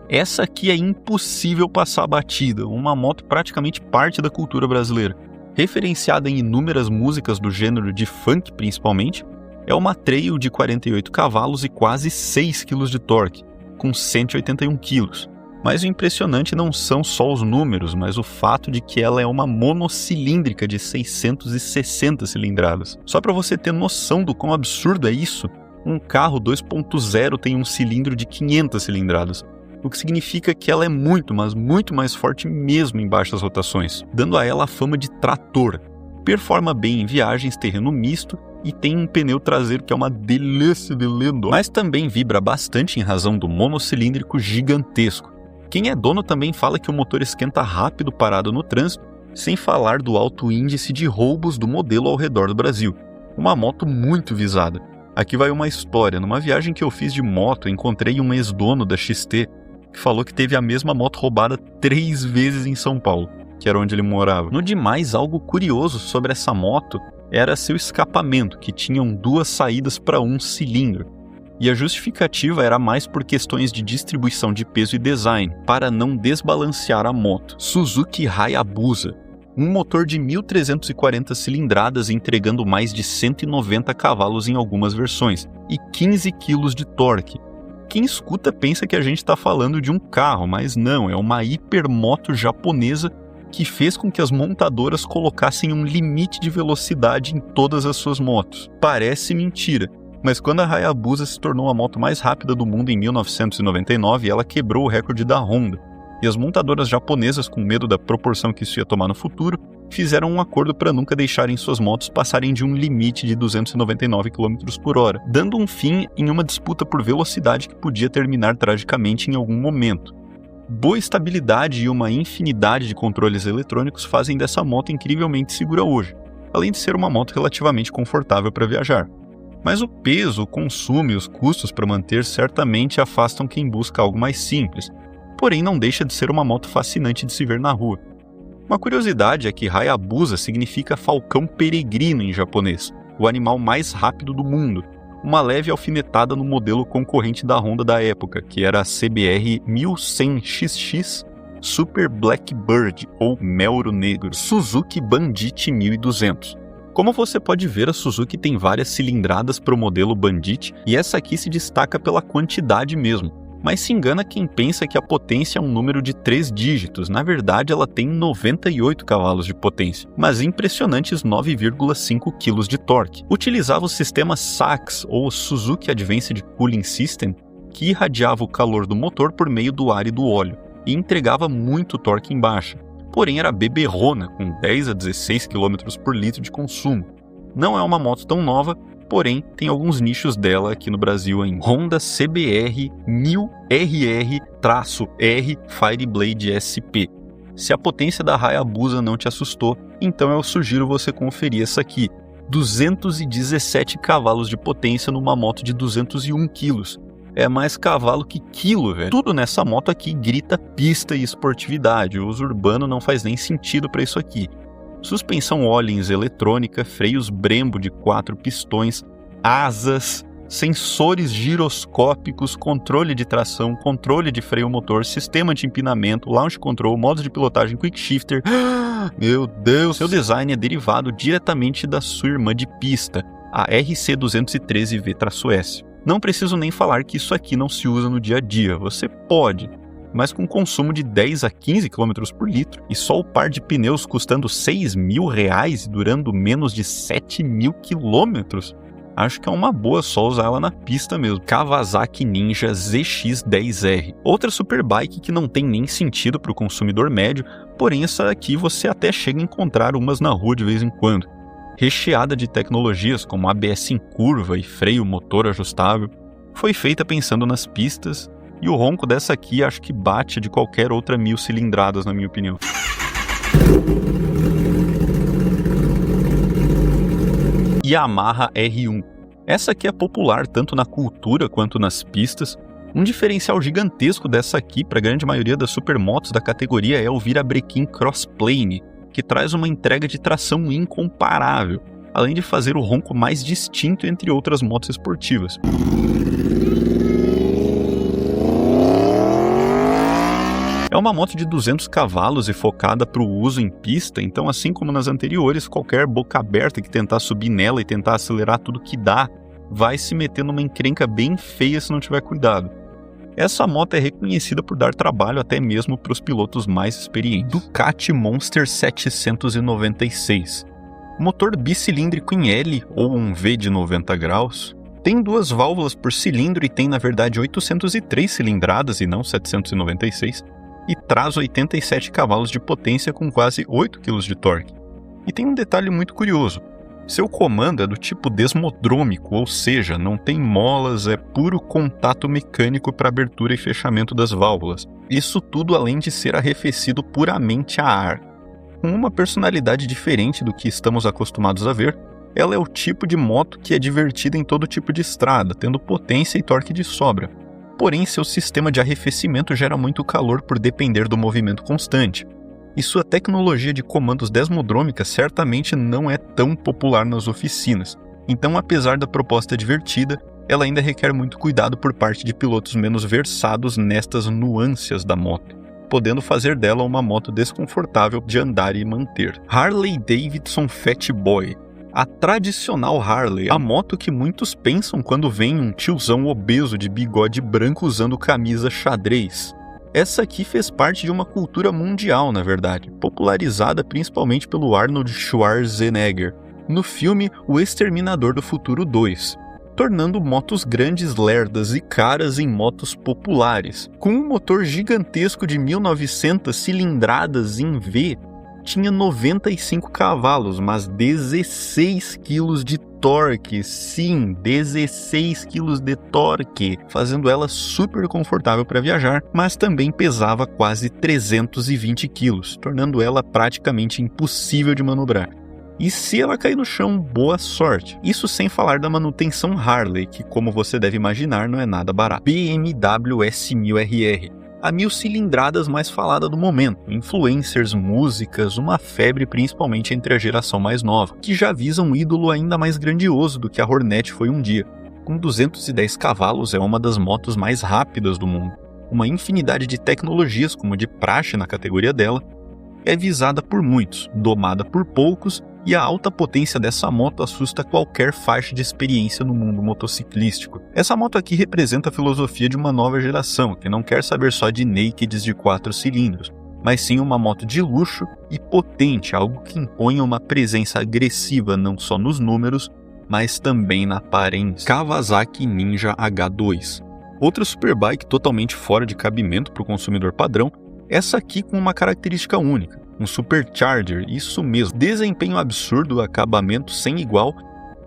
[SPEAKER 1] Essa aqui é impossível passar batida, uma moto praticamente parte da cultura brasileira. Referenciada em inúmeras músicas do gênero de funk principalmente, é uma trail de 48 cavalos e quase 6 kg de torque, com 181 kg. Mas o impressionante não são só os números, mas o fato de que ela é uma monocilíndrica de 660 cilindradas. Só para você ter noção do quão absurdo é isso, um carro 2.0 tem um cilindro de 500 cilindradas, o que significa que ela é muito, mas muito mais forte mesmo em baixas rotações, dando a ela a fama de trator. Performa bem em viagens terreno misto e tem um pneu traseiro que é uma delícia de lindo, mas também vibra bastante em razão do monocilíndrico gigantesco. Quem é dono também fala que o motor esquenta rápido parado no trânsito, sem falar do alto índice de roubos do modelo ao redor do Brasil. Uma moto muito visada. Aqui vai uma história. Numa viagem que eu fiz de moto, encontrei um ex-dono da XT que falou que teve a mesma moto roubada 3 vezes em São Paulo, que era onde ele morava. No demais, algo curioso sobre essa moto era seu escapamento, que tinham 2 saídas para um cilindro. E a justificativa era mais por questões de distribuição de peso e design, para não desbalancear a moto. Suzuki Hayabusa, um motor de 1.340 cilindradas entregando mais de 190 cavalos em algumas versões, e 15 kg de torque. Quem escuta pensa que a gente está falando de um carro, mas não, é uma hipermoto japonesa que fez com que as montadoras colocassem um limite de velocidade em todas as suas motos. Parece mentira, mas quando a Hayabusa se tornou a moto mais rápida do mundo em 1999, ela quebrou o recorde da Honda. E as montadoras japonesas, com medo da proporção que isso ia tomar no futuro, fizeram um acordo para nunca deixarem suas motos passarem de um limite de 299 km por hora, dando um fim em uma disputa por velocidade que podia terminar tragicamente em algum momento. Boa estabilidade e uma infinidade de controles eletrônicos fazem dessa moto incrivelmente segura hoje. além de ser uma moto relativamente confortável para viajar. Mas o peso, o consumo e os custos para manter certamente afastam quem busca algo mais simples, porém não deixa de ser uma moto fascinante de se ver na rua. Uma curiosidade é que Hayabusa significa falcão peregrino em japonês, o animal mais rápido do mundo, uma leve alfinetada no modelo concorrente da Honda da época, que era a CBR 1100XX Super Blackbird, ou Melro Negro, Suzuki Bandit 1200. Como você pode ver, a Suzuki tem várias cilindradas para o modelo Bandit, e essa aqui se destaca pela quantidade mesmo. Mas se engana quem pensa que a potência é um número de 3 dígitos. Na verdade, ela tem 98 cavalos de potência, mas impressionantes 9,5 kg de torque. Utilizava o sistema SACS, ou Suzuki Advanced Cooling System, que irradiava o calor do motor por meio do ar e do óleo, e entregava muito torque em baixa. Porém, era beberrona, com 10 a 16 km por litro de consumo. Não é uma moto tão nova, porém tem alguns nichos dela aqui no Brasil ainda. Honda CBR 1000RR-R Fireblade SP. Se a potência da Hayabusa não te assustou, então eu sugiro você conferir essa aqui. 217 cavalos de potência numa moto de 201 quilos. É mais cavalo que quilo, velho. Tudo nessa moto aqui grita pista e esportividade. O uso urbano não faz nem sentido para isso aqui. Suspensão Öhlins eletrônica, freios Brembo de 4 pistões, asas, sensores giroscópicos, controle de tração, controle de freio motor, sistema de empinamento, launch control, modos de pilotagem quick shifter. Meu Deus! Seu design é derivado diretamente da sua irmã de pista, a RC213V-S. Não preciso nem falar que isso aqui não se usa no dia a dia. Você pode, mas com consumo de 10 a 15 km por litro e só o par de pneus custando R$6.000 e durando menos de 7.000 km, acho que é uma boa só usar ela na pista mesmo. Kawasaki Ninja ZX-10R. Outra superbike que não tem nem sentido para o consumidor médio, porém essa aqui você até chega a encontrar umas na rua de vez em quando. Recheada de tecnologias como ABS em curva e freio motor ajustável, foi feita pensando nas pistas, e o ronco dessa aqui acho que bate de qualquer outra 1000 cilindradas, na minha opinião. Yamaha R1. Essa aqui é popular tanto na cultura quanto nas pistas. Um diferencial gigantesco dessa aqui para a grande maioria das supermotos da categoria é o virabrequim crossplane, que traz uma entrega de tração incomparável, além de fazer o ronco mais distinto entre outras motos esportivas. É uma moto de 200 cavalos e focada para o uso em pista, então assim como nas anteriores, qualquer boca aberta que tentar subir nela e tentar acelerar tudo que dá, vai se meter numa encrenca bem feia se não tiver cuidado. Essa moto é reconhecida por dar trabalho até mesmo para os pilotos mais experientes. Ducati Monster 796. Motor bicilíndrico em L, ou um V de 90 graus. Tem 2 válvulas por cilindro e tem na verdade 803 cilindradas e não 796. E traz 87 cavalos de potência com quase 8 kg de torque. E tem um detalhe muito curioso. Seu comando é do tipo desmodrômico, ou seja, não tem molas, é puro contato mecânico para abertura e fechamento das válvulas. Isso tudo além de ser arrefecido puramente a ar. Com uma personalidade diferente do que estamos acostumados a ver, ela é o tipo de moto que é divertida em todo tipo de estrada, tendo potência e torque de sobra. Porém, seu sistema de arrefecimento gera muito calor por depender do movimento constante. E sua tecnologia de comandos desmodrômica certamente não é tão popular nas oficinas. Então, apesar da proposta divertida, ela ainda requer muito cuidado por parte de pilotos menos versados nestas nuances da moto, podendo fazer dela uma moto desconfortável de andar e manter. Harley Davidson Fat Boy. A tradicional Harley, a moto que muitos pensam quando vem um tiozão obeso de bigode branco usando camisa xadrez. Essa aqui fez parte de uma cultura mundial, na verdade, popularizada principalmente pelo Arnold Schwarzenegger, no filme O Exterminador do Futuro 2, tornando motos grandes, lerdas e caras em motos populares. Com um motor gigantesco de 1900 cilindradas em V, tinha 95 cavalos, mas 16 kg de torque. Sim, 16 kg de torque, fazendo ela super confortável para viajar, mas também pesava quase 320 kg, tornando ela praticamente impossível de manobrar. E se ela cair no chão, boa sorte. Isso sem falar da manutenção Harley, que como você deve imaginar, não é nada barato. BMW S1000RR, a 1000 cilindradas mais falada do momento. Influencers, músicas, uma febre principalmente entre a geração mais nova, que já visa um ídolo ainda mais grandioso do que a Hornet foi um dia. Com 210 cavalos é uma das motos mais rápidas do mundo. Uma infinidade de tecnologias, como de praxe na categoria dela, é visada por muitos, domada por poucos, e a alta potência dessa moto assusta qualquer faixa de experiência no mundo motociclístico. Essa moto aqui representa a filosofia de uma nova geração, que não quer saber só de nakeds de 4 cilindros, mas sim uma moto de luxo e potente, algo que impõe uma presença agressiva não só nos números, mas também na aparência. Kawasaki Ninja H2. Outra superbike totalmente fora de cabimento para o consumidor padrão, essa aqui com uma característica única. Um supercharger, isso mesmo, desempenho absurdo, acabamento sem igual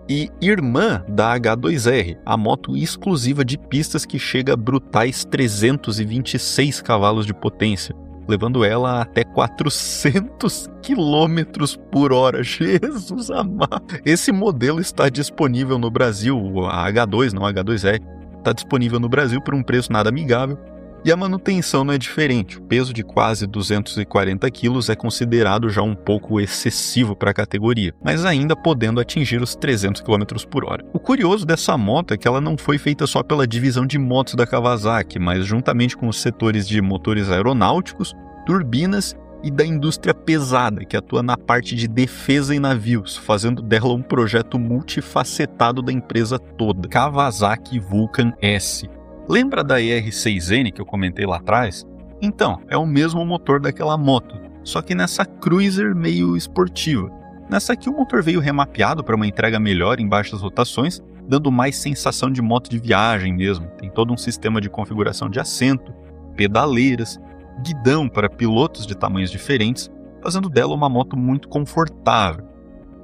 [SPEAKER 1] e irmã da H2R, a moto exclusiva de pistas que chega a brutais 326 cavalos de potência, levando ela até 400 km por hora. Jesus amado! Esse modelo está disponível no Brasil, a H2, não a H2R, está disponível no Brasil por um preço nada amigável. E a manutenção não é diferente, o peso de quase 240 kg é considerado já um pouco excessivo para a categoria, mas ainda podendo atingir os 300 km por hora. O curioso dessa moto é que ela não foi feita só pela divisão de motos da Kawasaki, mas juntamente com os setores de motores aeronáuticos, turbinas e da indústria pesada, que atua na parte de defesa em navios, fazendo dela um projeto multifacetado da empresa toda. Kawasaki Vulcan S. Lembra da ER6N que eu comentei lá atrás? Então, é o mesmo motor daquela moto, só que nessa cruiser meio esportiva. Nessa aqui o motor veio remapeado para uma entrega melhor em baixas rotações, dando mais sensação de moto de viagem mesmo. Tem todo um sistema de configuração de assento, pedaleiras, guidão para pilotos de tamanhos diferentes, fazendo dela uma moto muito confortável.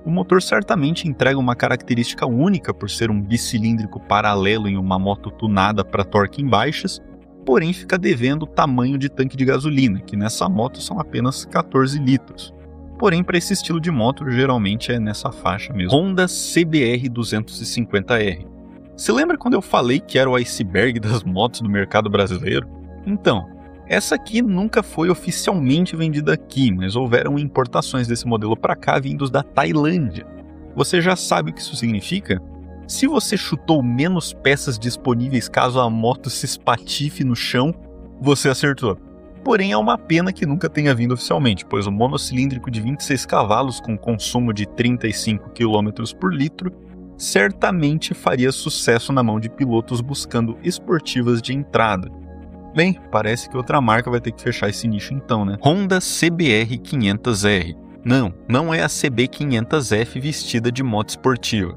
[SPEAKER 1] O motor certamente entrega uma característica única por ser um bicilíndrico paralelo em uma moto tunada para torque em baixas, porém fica devendo o tamanho de tanque de gasolina, que nessa moto são apenas 14 litros. Porém, para esse estilo de moto, geralmente é nessa faixa mesmo. Honda CBR 250R. Você lembra quando eu falei que era o iceberg das motos do mercado brasileiro? Então, essa aqui nunca foi oficialmente vendida aqui, mas houveram importações desse modelo para cá vindos da Tailândia. Você já sabe o que isso significa? Se você chutou menos peças disponíveis caso a moto se espatife no chão, você acertou. Porém, é uma pena que nunca tenha vindo oficialmente, pois o monocilíndrico de 26 cavalos com consumo de 35 km por litro certamente faria sucesso na mão de pilotos buscando esportivas de entrada. Bem, parece que outra marca vai ter que fechar esse nicho então, né? Honda CBR 500R. Não é a CB 500F vestida de moto esportiva.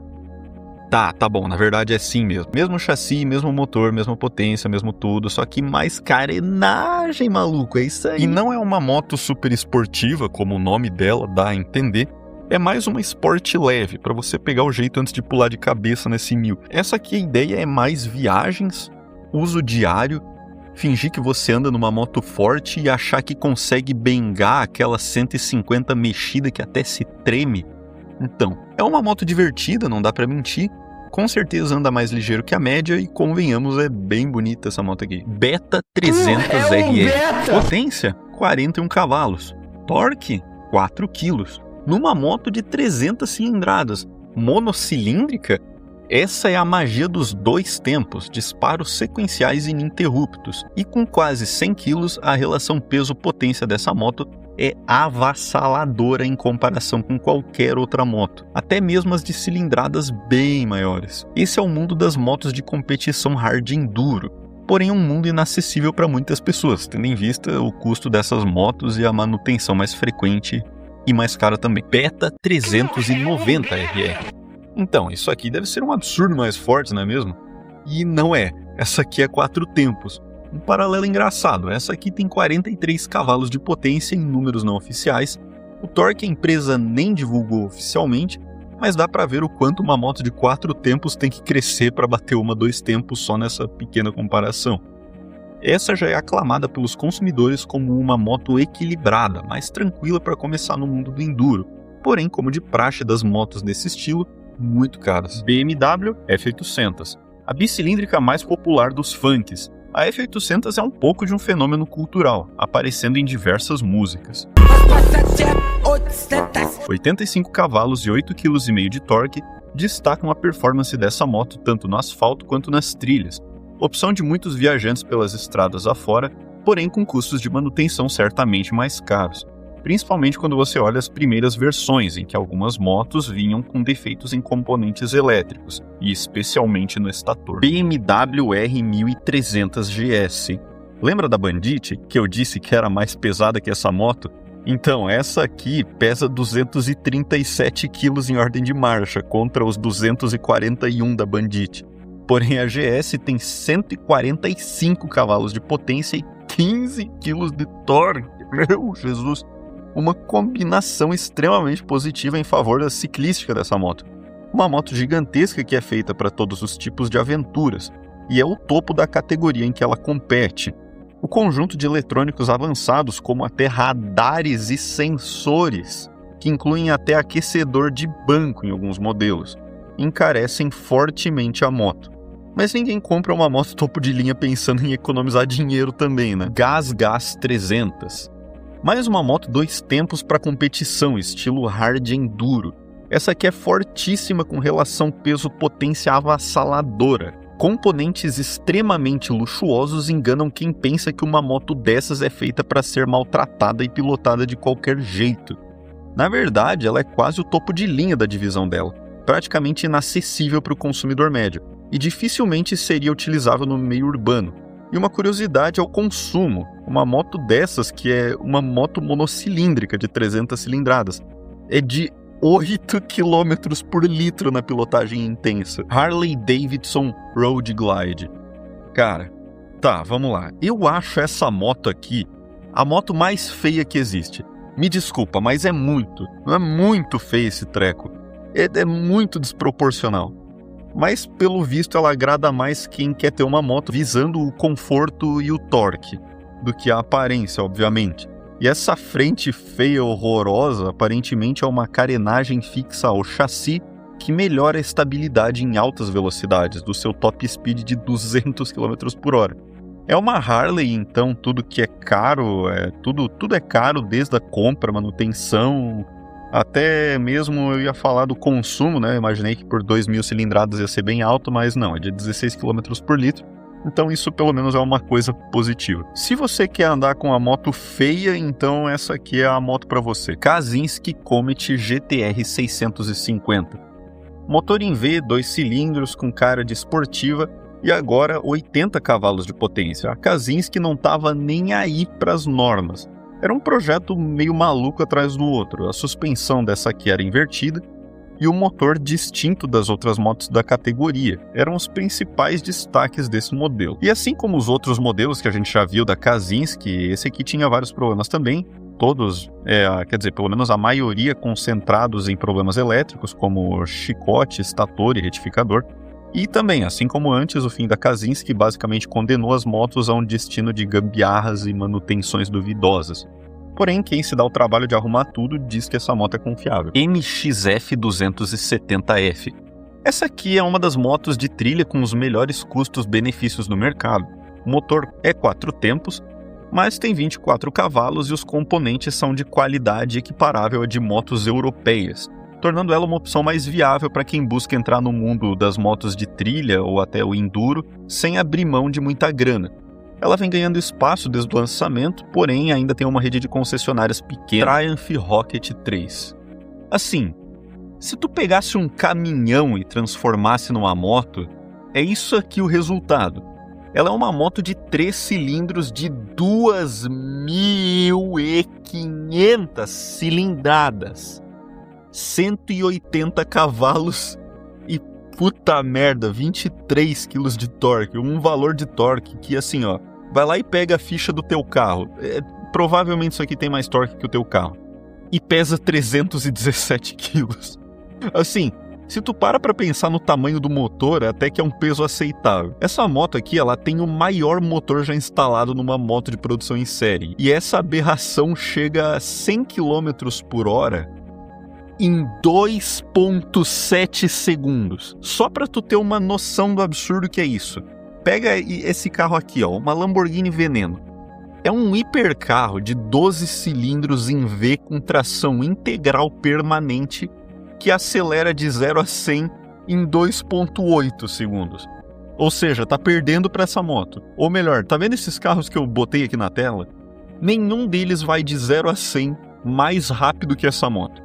[SPEAKER 1] Tá bom, na verdade é assim mesmo. Mesmo chassi, mesmo motor, mesma potência, mesmo tudo, só que mais carenagem, maluco, é isso aí. E não é uma moto super esportiva, como o nome dela dá a entender. É mais uma sport leve, para você pegar o jeito antes de pular de cabeça nesse 1000. Essa aqui a ideia é mais viagens, uso diário, fingir que você anda numa moto forte e achar que consegue bengar aquela 150 mexida que até se treme. Então, é uma moto divertida, não dá pra mentir. Com certeza anda mais ligeiro que a média e, convenhamos, é bem bonita essa moto aqui. Beta 300RR. Potência, 41 cavalos. Torque, 4 kg. Numa moto de 300 cilindradas. Monocilíndrica? Essa é a magia dos dois tempos, disparos sequenciais ininterruptos, e com quase 100 kg, a relação peso-potência dessa moto é avassaladora em comparação com qualquer outra moto, até mesmo as de cilindradas bem maiores. Esse é o mundo das motos de competição hard enduro, porém um mundo inacessível para muitas pessoas, tendo em vista o custo dessas motos e a manutenção mais frequente e mais cara também. Beta 390RR. Então, isso aqui deve ser um absurdo mais forte, não é mesmo? E não é. Essa aqui é 4 tempos. Um paralelo engraçado, essa aqui tem 43 cavalos de potência em números não oficiais. O torque a empresa nem divulgou oficialmente, mas dá pra ver o quanto uma moto de 4 tempos tem que crescer para bater uma 2 tempos só nessa pequena comparação. Essa já é aclamada pelos consumidores como uma moto equilibrada, mais tranquila para começar no mundo do enduro, porém, como de praxe das motos desse estilo, muito caras. BMW F800, a bicilíndrica mais popular dos funks. A F800 é um pouco de um fenômeno cultural, aparecendo em diversas músicas. 85 cavalos e 8,5 kg de torque destacam a performance dessa moto tanto no asfalto quanto nas trilhas. Opção de muitos viajantes pelas estradas afora, porém com custos de manutenção certamente mais caros. Principalmente quando você olha as primeiras versões, em que algumas motos vinham com defeitos em componentes elétricos, e especialmente no estator. BMW R1300 GS. Lembra da Bandit, que eu disse que era mais pesada que essa moto? Então, essa aqui pesa 237 kg em ordem de marcha, contra os 241 da Bandit. Porém, a GS tem 145 cavalos de potência e 15 kg de torque. Meu Jesus! Uma combinação extremamente positiva em favor da ciclística dessa moto. Uma moto gigantesca que é feita para todos os tipos de aventuras, e é o topo da categoria em que ela compete. O conjunto de eletrônicos avançados, como até radares e sensores, que incluem até aquecedor de banco em alguns modelos, encarecem fortemente a moto. Mas ninguém compra uma moto topo de linha pensando em economizar dinheiro também, né? Gas 300. Mais uma moto 2 tempos para competição, estilo hard enduro. Essa aqui é fortíssima com relação peso-potência avassaladora. Componentes extremamente luxuosos enganam quem pensa que uma moto dessas é feita para ser maltratada e pilotada de qualquer jeito. Na verdade, ela é quase o topo de linha da divisão dela, praticamente inacessível para o consumidor médio, e dificilmente seria utilizável no meio urbano. E uma curiosidade é o consumo. Uma moto dessas, que é uma moto monocilíndrica de 300 cilindradas, é de 8 km por litro na pilotagem intensa. Harley Davidson Road Glide. Cara, tá, vamos lá. Eu acho essa moto aqui a moto mais feia que existe. Me desculpa, mas é muito feio esse treco. É muito desproporcional. Mas, pelo visto, ela agrada mais quem quer ter uma moto visando o conforto e o torque, do que a aparência, obviamente. E essa frente feia, horrorosa, aparentemente é uma carenagem fixa ao chassi que melhora a estabilidade em altas velocidades, do seu top speed de 200 km por hora. É uma Harley, então tudo que é caro, tudo é caro, desde a compra, manutenção, até mesmo eu ia falar do consumo, né? Eu imaginei que por 2.000 cilindradas ia ser bem alto, mas não, é de 16 km por litro. Então isso pelo menos é uma coisa positiva. Se você quer andar com a moto feia, então essa aqui é a moto para você. Kazinski Comet GTR 650. Motor em V, 2 cilindros com cara de esportiva e agora 80 cavalos de potência. A Kazinski não estava nem aí para as normas. Era um projeto meio maluco atrás do outro. A suspensão dessa aqui era invertida e o motor distinto das outras motos da categoria. Eram os principais destaques desse modelo. E assim como os outros modelos que a gente já viu da Kazinski, esse aqui tinha vários problemas também. Todos, pelo menos a maioria concentrados em problemas elétricos, como chicote, estator e retificador. E também, assim como antes, o fim da Kazinski basicamente condenou as motos a um destino de gambiarras e manutenções duvidosas. Porém, quem se dá o trabalho de arrumar tudo diz que essa moto é confiável. MXF 270F. Essa aqui é uma das motos de trilha com os melhores custos-benefícios no mercado. O motor é 4 tempos, mas tem 24 cavalos e os componentes são de qualidade equiparável a de motos europeias, tornando ela uma opção mais viável para quem busca entrar no mundo das motos de trilha ou até o enduro sem abrir mão de muita grana. Ela vem ganhando espaço desde o lançamento, porém ainda tem uma rede de concessionárias pequena. Triumph Rocket 3. Assim, se tu pegasse um caminhão e transformasse numa moto, é isso aqui o resultado. Ela é uma moto de 3 cilindros de 2.500 cilindradas. 180 cavalos e puta merda, 23 kg de torque, um valor de torque que assim, ó, vai lá e pega a ficha do teu carro, provavelmente isso aqui tem mais torque que o teu carro, e pesa 317 quilos. Assim, se tu para pensar no tamanho do motor, até que é um peso aceitável. Essa moto aqui, ela tem o maior motor já instalado numa moto de produção em série, e essa aberração chega a 100 km por hora em 2,7 segundos. Só pra tu ter uma noção do absurdo que é isso. Pega esse carro aqui, ó, uma Lamborghini Veneno. É um hipercarro de 12 cilindros em V com tração integral permanente que acelera de 0 a 100 em 2,8 segundos. Ou seja, tá perdendo para essa moto. Ou melhor, tá vendo esses carros que eu botei aqui na tela? Nenhum deles vai de 0 a 100 mais rápido que essa moto.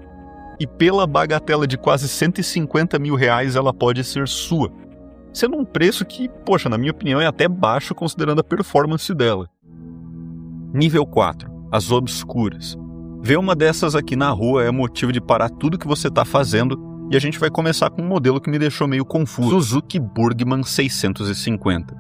[SPEAKER 1] E pela bagatela de quase 150 mil reais ela pode ser sua. Sendo um preço que, poxa, na minha opinião é até baixo considerando a performance dela. Nível 4. As obscuras. Ver uma dessas aqui na rua é motivo de parar tudo que você tá fazendo. E a gente vai começar com um modelo que me deixou meio confuso. Suzuki Burgman 650.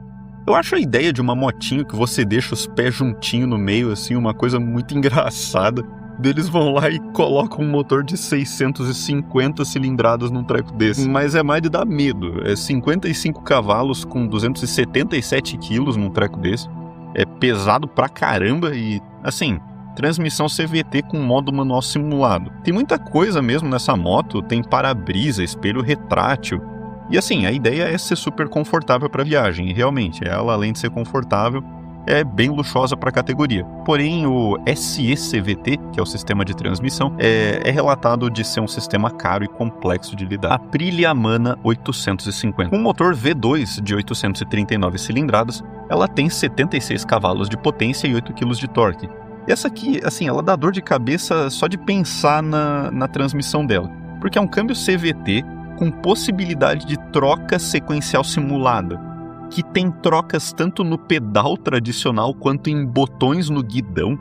[SPEAKER 1] Eu acho a ideia de uma motinho que você deixa os pés juntinho no meio, assim, uma coisa muito engraçada. Eles vão lá e colocam um motor de 650 cilindradas num treco desse. Mas é mais de dar medo. É 55 cavalos com 277 quilos num treco desse. É pesado pra caramba e, assim... transmissão CVT com modo manual simulado. Tem muita coisa mesmo nessa moto, tem para-brisa, espelho retrátil. E assim, a ideia é ser super confortável para viagem, e realmente, ela além de ser confortável, é bem luxuosa para a categoria. Porém, o SE-CVT, que é o sistema de transmissão, é relatado de ser um sistema caro e complexo de lidar. Aprilia Mana 850. Com um motor V2 de 839 cilindradas, ela tem 76 cavalos de potência e 8 kg de torque. E essa aqui, assim, ela dá dor de cabeça só de pensar na transmissão dela. Porque é um câmbio CVT com possibilidade de troca sequencial simulada, que tem trocas tanto no pedal tradicional quanto em botões no guidão.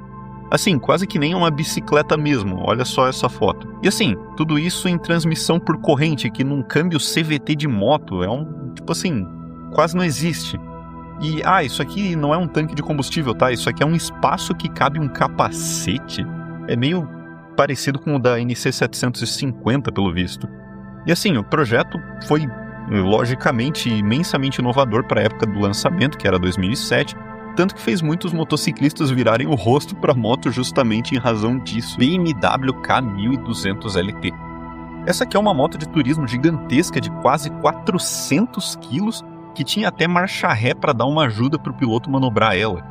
[SPEAKER 1] Assim, quase que nem uma bicicleta mesmo, olha só essa foto. E assim, tudo isso em transmissão por corrente, que num câmbio CVT de moto é tipo assim, quase não existe. E, isso aqui não é um tanque de combustível, tá? Isso aqui é um espaço que cabe um capacete. É meio parecido com o da NC750, pelo visto. E assim, o projeto foi, logicamente, imensamente inovador para a época do lançamento, que era 2007, tanto que fez muitos motociclistas virarem o rosto para a moto justamente em razão disso. BMW K1200 LT. Essa aqui é uma moto de turismo gigantesca de quase 400 quilos, que tinha até marcha ré para dar uma ajuda para o piloto manobrar ela.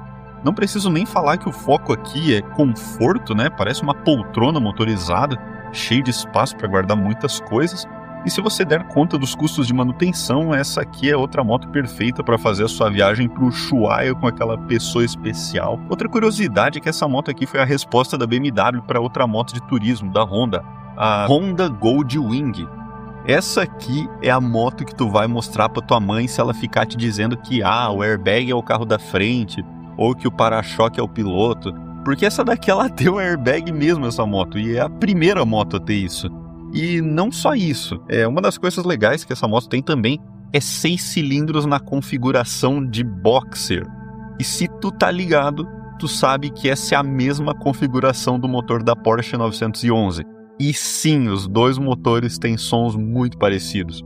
[SPEAKER 1] Não preciso nem falar que o foco aqui é conforto, né? Parece uma poltrona motorizada, cheio de espaço para guardar muitas coisas. E se você der conta dos custos de manutenção, essa aqui é outra moto perfeita para fazer a sua viagem para o Ushuaia com aquela pessoa especial. Outra curiosidade é que essa moto aqui foi a resposta da BMW para outra moto de turismo, da Honda, a Honda Goldwing. Essa aqui é a moto que tu vai mostrar pra tua mãe se ela ficar te dizendo que o airbag é o carro da frente ou que o para-choque é o piloto. Porque essa daqui ela tem um airbag mesmo, essa moto, e é a primeira moto a ter isso. E não só isso, uma das coisas legais que essa moto tem também é 6 cilindros na configuração de boxer. E se tu tá ligado, tu sabe que essa é a mesma configuração do motor da Porsche 911. E sim, os dois motores têm sons muito parecidos.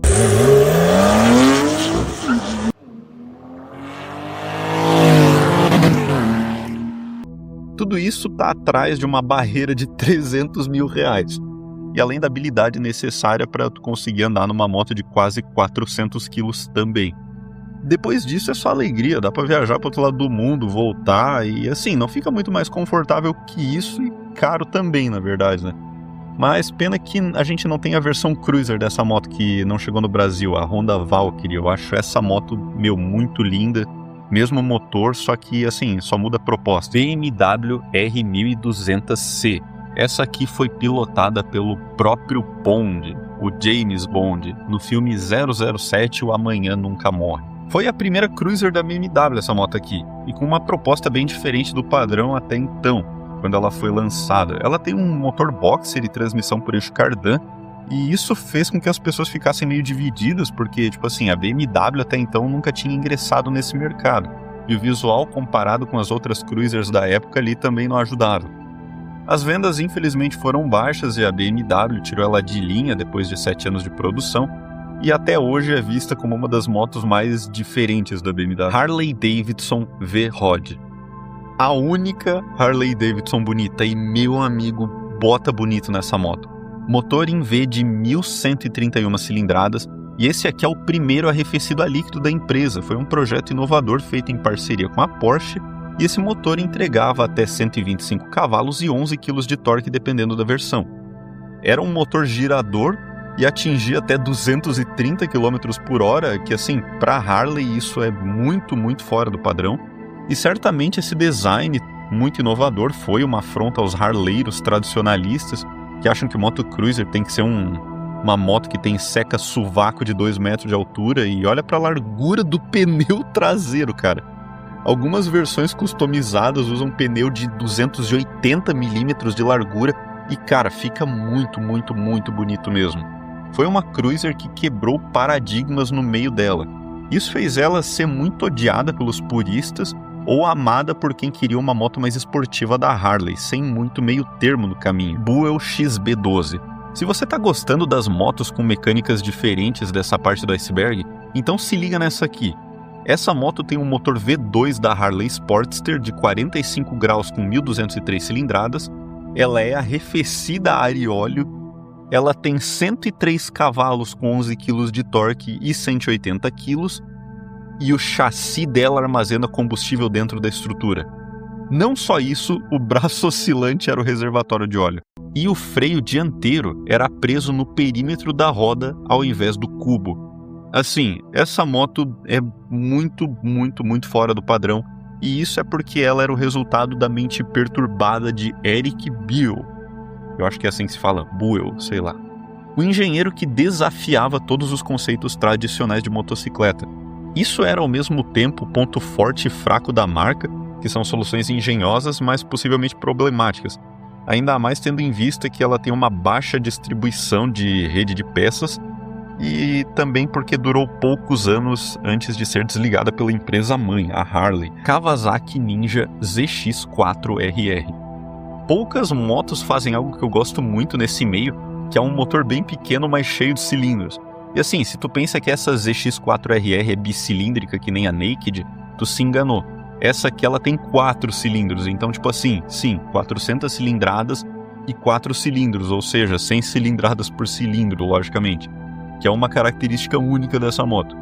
[SPEAKER 1] Tudo isso está atrás de uma barreira de 300 mil reais. E além da habilidade necessária para tu conseguir andar numa moto de quase 400 quilos também. Depois disso é só alegria, dá para viajar para outro lado do mundo, voltar e assim, não fica muito mais confortável que isso e caro também, na verdade, né? Mas pena que a gente não tem a versão Cruiser dessa moto que não chegou no Brasil, a Honda Valkyrie. Eu acho essa moto, muito linda. Mesmo motor, só que assim, só muda a proposta. BMW R1200C. Essa aqui foi pilotada pelo próprio Bond, o James Bond, no filme 007 O Amanhã Nunca Morre. Foi a primeira Cruiser da BMW essa moto aqui, e com uma proposta bem diferente do padrão até então, quando ela foi lançada. Ela tem um motor boxer e transmissão por eixo cardan, e isso fez com que as pessoas ficassem meio divididas, porque, tipo assim, a BMW até então nunca tinha ingressado nesse mercado, e o visual comparado com as outras Cruisers da época ali também não ajudava. As vendas infelizmente foram baixas e a BMW tirou ela de linha depois de 7 anos de produção, e até hoje é vista como uma das motos mais diferentes da BMW. Harley Davidson V-Rod. A única Harley Davidson bonita, e meu amigo, bota bonito nessa moto. Motor em V de 1.131 cilindradas, e esse aqui é o primeiro arrefecido a líquido da empresa. Foi um projeto inovador feito em parceria com a Porsche, e esse motor entregava até 125 cavalos e 11 kg de torque dependendo da versão. Era um motor girador e atingia até 230 km por hora, que assim, para Harley isso é muito, muito fora do padrão. E certamente esse design muito inovador foi uma afronta aos harleiros tradicionalistas, que acham que o motocruiser tem que ser uma moto que tem seca-sovaco de 2 metros de altura, e olha para a largura do pneu traseiro, cara. Algumas versões customizadas usam pneu de 280 milímetros de largura e, cara, fica muito, muito, muito bonito mesmo. Foi uma cruiser que quebrou paradigmas no meio dela. Isso fez ela ser muito odiada pelos puristas ou amada por quem queria uma moto mais esportiva da Harley, sem muito meio termo no caminho. Buell XB12. Se você tá gostando das motos com mecânicas diferentes dessa parte do iceberg, então se liga nessa aqui. Essa moto tem um motor V2 da Harley Sportster de 45 graus com 1.203 cilindradas, ela é arrefecida a ar e óleo, ela tem 103 cavalos com 11 kg de torque e 180 kg, e o chassi dela armazena combustível dentro da estrutura. Não só isso, o braço oscilante era o reservatório de óleo. E o freio dianteiro era preso no perímetro da roda ao invés do cubo. Assim, essa moto é muito, muito, muito fora do padrão, e isso é porque ela era o resultado da mente perturbada de Eric Buell. Eu acho que é assim que se fala, Buell, sei lá. O engenheiro que desafiava todos os conceitos tradicionais de motocicleta. Isso era ao mesmo tempo o ponto forte e fraco da marca, que são soluções engenhosas, mas possivelmente problemáticas. Ainda mais tendo em vista que ela tem uma baixa distribuição de rede de peças e também porque durou poucos anos antes de ser desligada pela empresa mãe, a Harley, Kawasaki Ninja ZX4RR. Poucas motos fazem algo que eu gosto muito nesse meio, que é um motor bem pequeno, mas cheio de cilindros. E assim, se tu pensa que essa ZX4RR é bicilíndrica que nem a Naked, tu se enganou. Essa aqui ela tem 4 cilindros, então tipo assim, sim, 400 cilindradas e 4 cilindros, ou seja, 100 cilindradas por cilindro, logicamente, que é uma característica única dessa moto.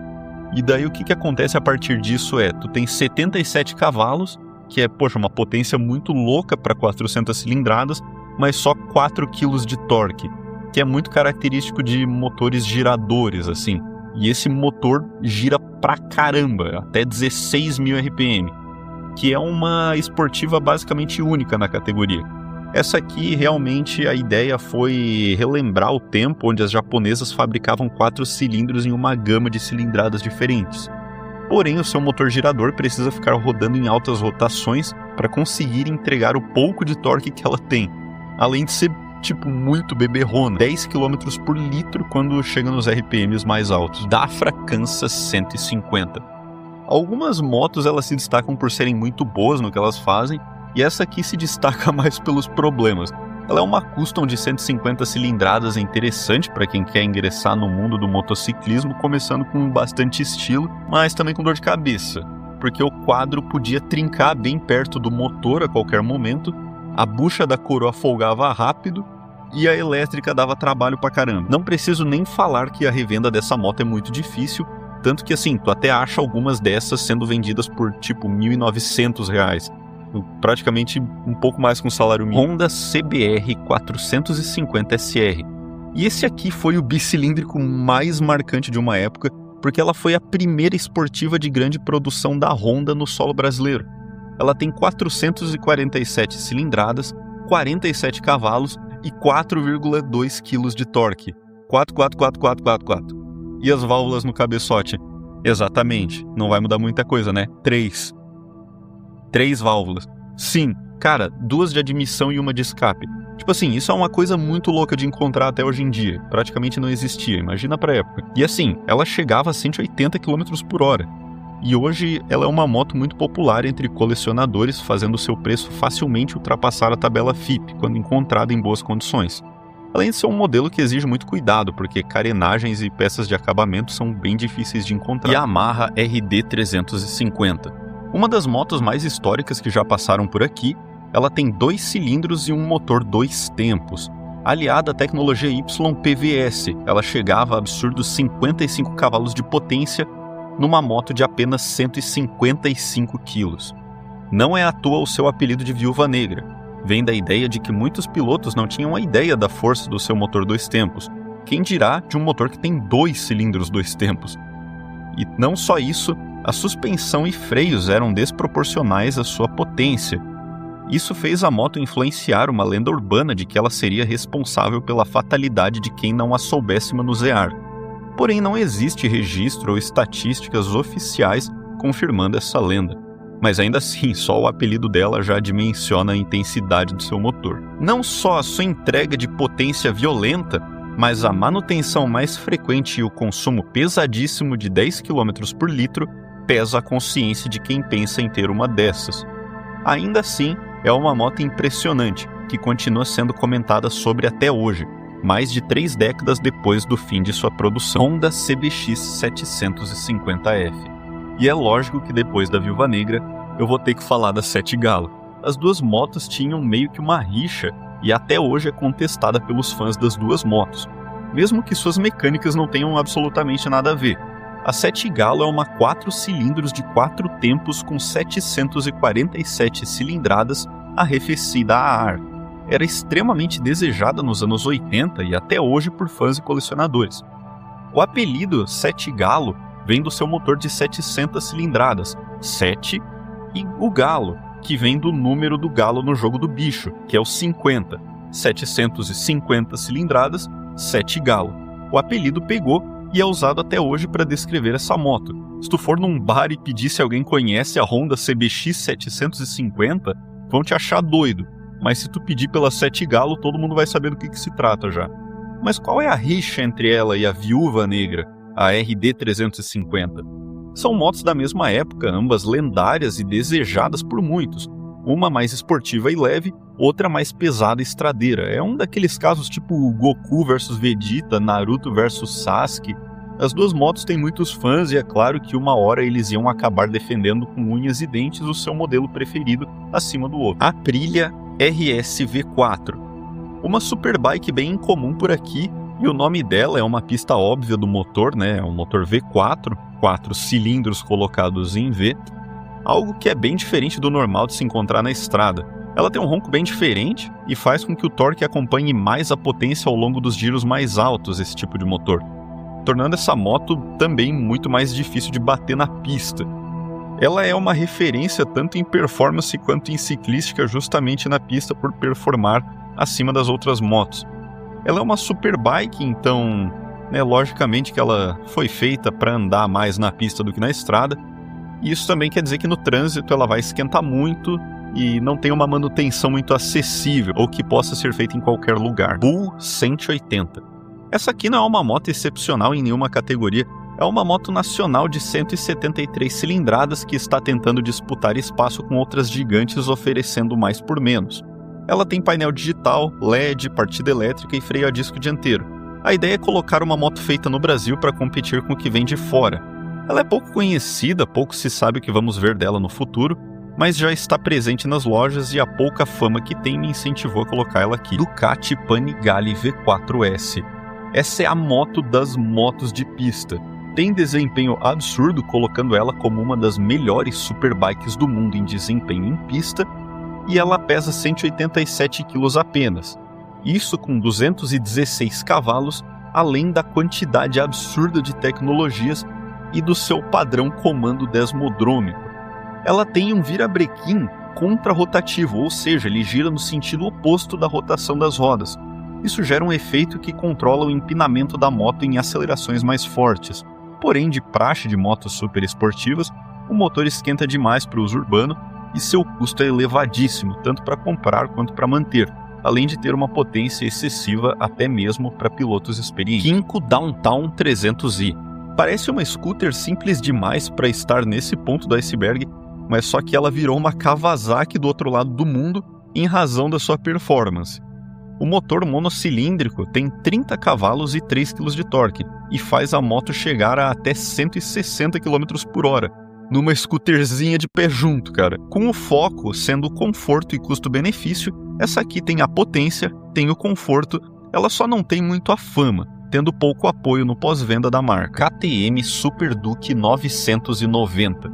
[SPEAKER 1] E daí o que acontece a partir disso tu tem 77 cavalos, que é, poxa, uma potência muito louca para 400 cilindradas, mas só 4 kg de torque, que é muito característico de motores giradores, assim. E esse motor gira pra caramba, até 16.000 RPM, que é uma esportiva basicamente única na categoria. Essa aqui, realmente, a ideia foi relembrar o tempo onde as japonesas fabricavam 4 cilindros em uma gama de cilindradas diferentes. Porém, o seu motor girador precisa ficar rodando em altas rotações para conseguir entregar o pouco de torque que ela tem, além de ser muito beberrona, 10 km por litro quando chega nos RPMs mais altos. Dafra Kansas 150. Algumas motos elas se destacam por serem muito boas no que elas fazem, e essa aqui se destaca mais pelos problemas. Ela é uma custom de 150 cilindradas, é interessante para quem quer ingressar no mundo do motociclismo, começando com bastante estilo, mas também com dor de cabeça, porque o quadro podia trincar bem perto do motor a qualquer momento, a bucha da coroa folgava rápido e a elétrica dava trabalho pra caramba. Não preciso nem falar que a revenda dessa moto é muito difícil, tanto que assim, tu até acha algumas dessas sendo vendidas por tipo R$1.900, praticamente um pouco mais que um salário mínimo. Honda CBR 450 SR. E esse aqui foi o bicilíndrico mais marcante de uma época, porque ela foi a primeira esportiva de grande produção da Honda no solo brasileiro. Ela tem 447 cilindradas, 47 cavalos e 4,2 kg de torque. 4. E as válvulas no cabeçote? Exatamente, não vai mudar muita coisa, né? 3 válvulas. Sim, cara, 2 de admissão e 1 de escape. Tipo assim, isso é uma coisa muito louca de encontrar até hoje em dia. Praticamente não existia, imagina pra época. E assim, ela chegava a 180 km por hora. E hoje ela é uma moto muito popular entre colecionadores, fazendo seu preço facilmente ultrapassar a tabela FIPE, quando encontrada em boas condições. Além de ser um modelo que exige muito cuidado, porque carenagens e peças de acabamento são bem difíceis de encontrar. Yamaha RD 350. Uma das motos mais históricas que já passaram por aqui, ela tem 2 cilindros e um motor 2 tempos. Aliada à tecnologia YPVS, ela chegava a absurdos 55 cavalos de potência numa moto de apenas 155 quilos. Não é à toa o seu apelido de Viúva Negra. Vem da ideia de que muitos pilotos não tinham a ideia da força do seu motor 2 tempos. Quem dirá de um motor que tem 2 cilindros 2 tempos? E não só isso, a suspensão e freios eram desproporcionais à sua potência. Isso fez a moto influenciar uma lenda urbana de que ela seria responsável pela fatalidade de quem não a soubesse manusear. Porém, não existe registro ou estatísticas oficiais confirmando essa lenda. Mas ainda assim, só o apelido dela já dimensiona a intensidade do seu motor. Não só a sua entrega de potência violenta, mas a manutenção mais frequente e o consumo pesadíssimo de 10 km por litro pesa a consciência de quem pensa em ter uma dessas. Ainda assim, é uma moto impressionante, que continua sendo comentada sobre até hoje, mais de 3 décadas depois do fim de sua produção, Honda CBX 750F. E é lógico que depois da Viúva Negra, eu vou ter que falar da Sete Galo. As duas motos tinham meio que uma rixa, e até hoje é contestada pelos fãs das duas motos, mesmo que suas mecânicas não tenham absolutamente nada a ver. A Sete Galo é uma 4 cilindros de 4 tempos com 747 cilindradas arrefecida a ar. Era extremamente desejada nos anos 80 e até hoje por fãs e colecionadores. O apelido Sete Galo vem do seu motor de 700 cilindradas, 7, e o galo, que vem do número do galo no jogo do bicho, que é o 50. 750 cilindradas, 7 galo. O apelido pegou e é usado até hoje para descrever essa moto. Se tu for num bar e pedir se alguém conhece a Honda CBX 750, vão te achar doido. Mas se tu pedir pela 7 Galo, todo mundo vai saber do que se trata já. Mas qual é a rixa entre ela e a Viúva Negra, a RD 350? São motos da mesma época, ambas lendárias e desejadas por muitos. Uma mais esportiva e leve, outra mais pesada e estradeira. É um daqueles casos tipo Goku versus Vegeta, Naruto versus Sasuke. As duas motos têm muitos fãs e é claro que uma hora eles iam acabar defendendo com unhas e dentes o seu modelo preferido acima do outro. A Aprilia RS V4. Uma superbike bem incomum por aqui, e o nome dela é uma pista óbvia do motor, né? É um motor V4, 4 cilindros colocados em V, algo que é bem diferente do normal de se encontrar na estrada. Ela tem um ronco bem diferente e faz com que o torque acompanhe mais a potência ao longo dos giros mais altos, esse tipo de motor, tornando essa moto também muito mais difícil de bater na pista. Ela é uma referência tanto em performance quanto em ciclística justamente na pista por performar acima das outras motos. Ela é uma superbike, então, logicamente que ela foi feita para andar mais na pista do que na estrada, e isso também quer dizer que no trânsito ela vai esquentar muito e não tem uma manutenção muito acessível ou que possa ser feita em qualquer lugar. Bull 180. Essa aqui não é uma moto excepcional em nenhuma categoria, é uma moto nacional de 173 cilindradas que está tentando disputar espaço com outras gigantes oferecendo mais por menos. Ela tem painel digital, LED, partida elétrica e freio a disco dianteiro. A ideia é colocar uma moto feita no Brasil para competir com o que vem de fora. Ela é pouco conhecida, pouco se sabe o que vamos ver dela no futuro, mas já está presente nas lojas e a pouca fama que tem me incentivou a colocar ela aqui. Ducati Panigale V4S. Essa é a moto das motos de pista. Tem desempenho absurdo, colocando ela como uma das melhores superbikes do mundo em desempenho em pista, e ela pesa 187 kg apenas. Isso com 216 cavalos, além da quantidade absurda de tecnologias e do seu padrão comando desmodrômico. Ela tem um virabrequim contrarrotativo, ou seja, ele gira no sentido oposto da rotação das rodas. Isso gera um efeito que controla o empinamento da moto em acelerações mais fortes. Porém, de praxe de motos super esportivas, o motor esquenta demais para o uso urbano e seu custo é elevadíssimo, tanto para comprar quanto para manter, além de ter uma potência excessiva até mesmo para pilotos experientes. Kinko Downtown 300i. Parece uma scooter simples demais para estar nesse ponto do iceberg, mas só que ela virou uma Kawasaki do outro lado do mundo em razão da sua performance. O motor monocilíndrico tem 30 cavalos e 3 kg de torque e faz a moto chegar a até 160 km por hora, numa scooterzinha de pé junto, cara. Com o foco sendo conforto e custo-benefício, Essa aqui tem a potência, tem o conforto, ela só não tem muito a fama, tendo pouco apoio no pós-venda da marca. KTM Super Duke 990.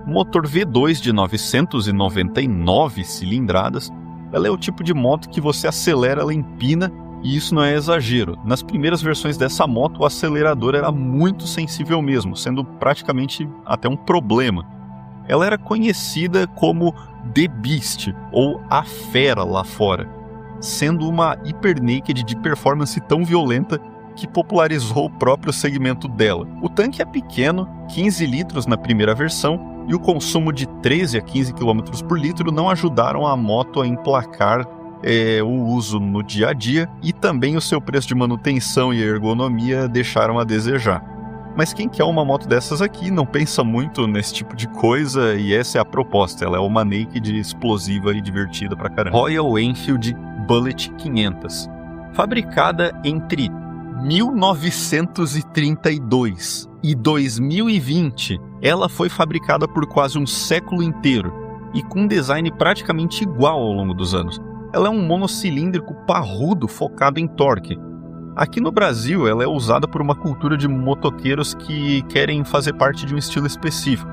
[SPEAKER 1] Motor V2 de 999 cilindradas, ela é o tipo de moto que você acelera, ela empina, e isso não é exagero. Nas primeiras versões dessa moto, o acelerador era muito sensível mesmo, sendo praticamente até um problema. Ela era conhecida como The Beast, ou a Fera lá fora, sendo uma Hyper-Naked de performance tão violenta que popularizou o próprio segmento dela. O tanque é pequeno, 15 litros na primeira versão, e o consumo de 13 a 15 km por litro não ajudaram a moto a emplacar o uso no dia a dia, e também o seu preço de manutenção e ergonomia deixaram a desejar. Mas quem quer uma moto dessas aqui não pensa muito nesse tipo de coisa, e essa é a proposta, ela é uma naked explosiva e divertida pra caramba. Royal Enfield Bullet 500. Fabricada entre 1932 e 2020, ela foi fabricada por quase um século inteiro e com um design praticamente igual ao longo dos anos. Ela é um monocilíndrico parrudo focado em torque. Aqui no Brasil, ela é usada por uma cultura de motoqueiros que querem fazer parte de um estilo específico.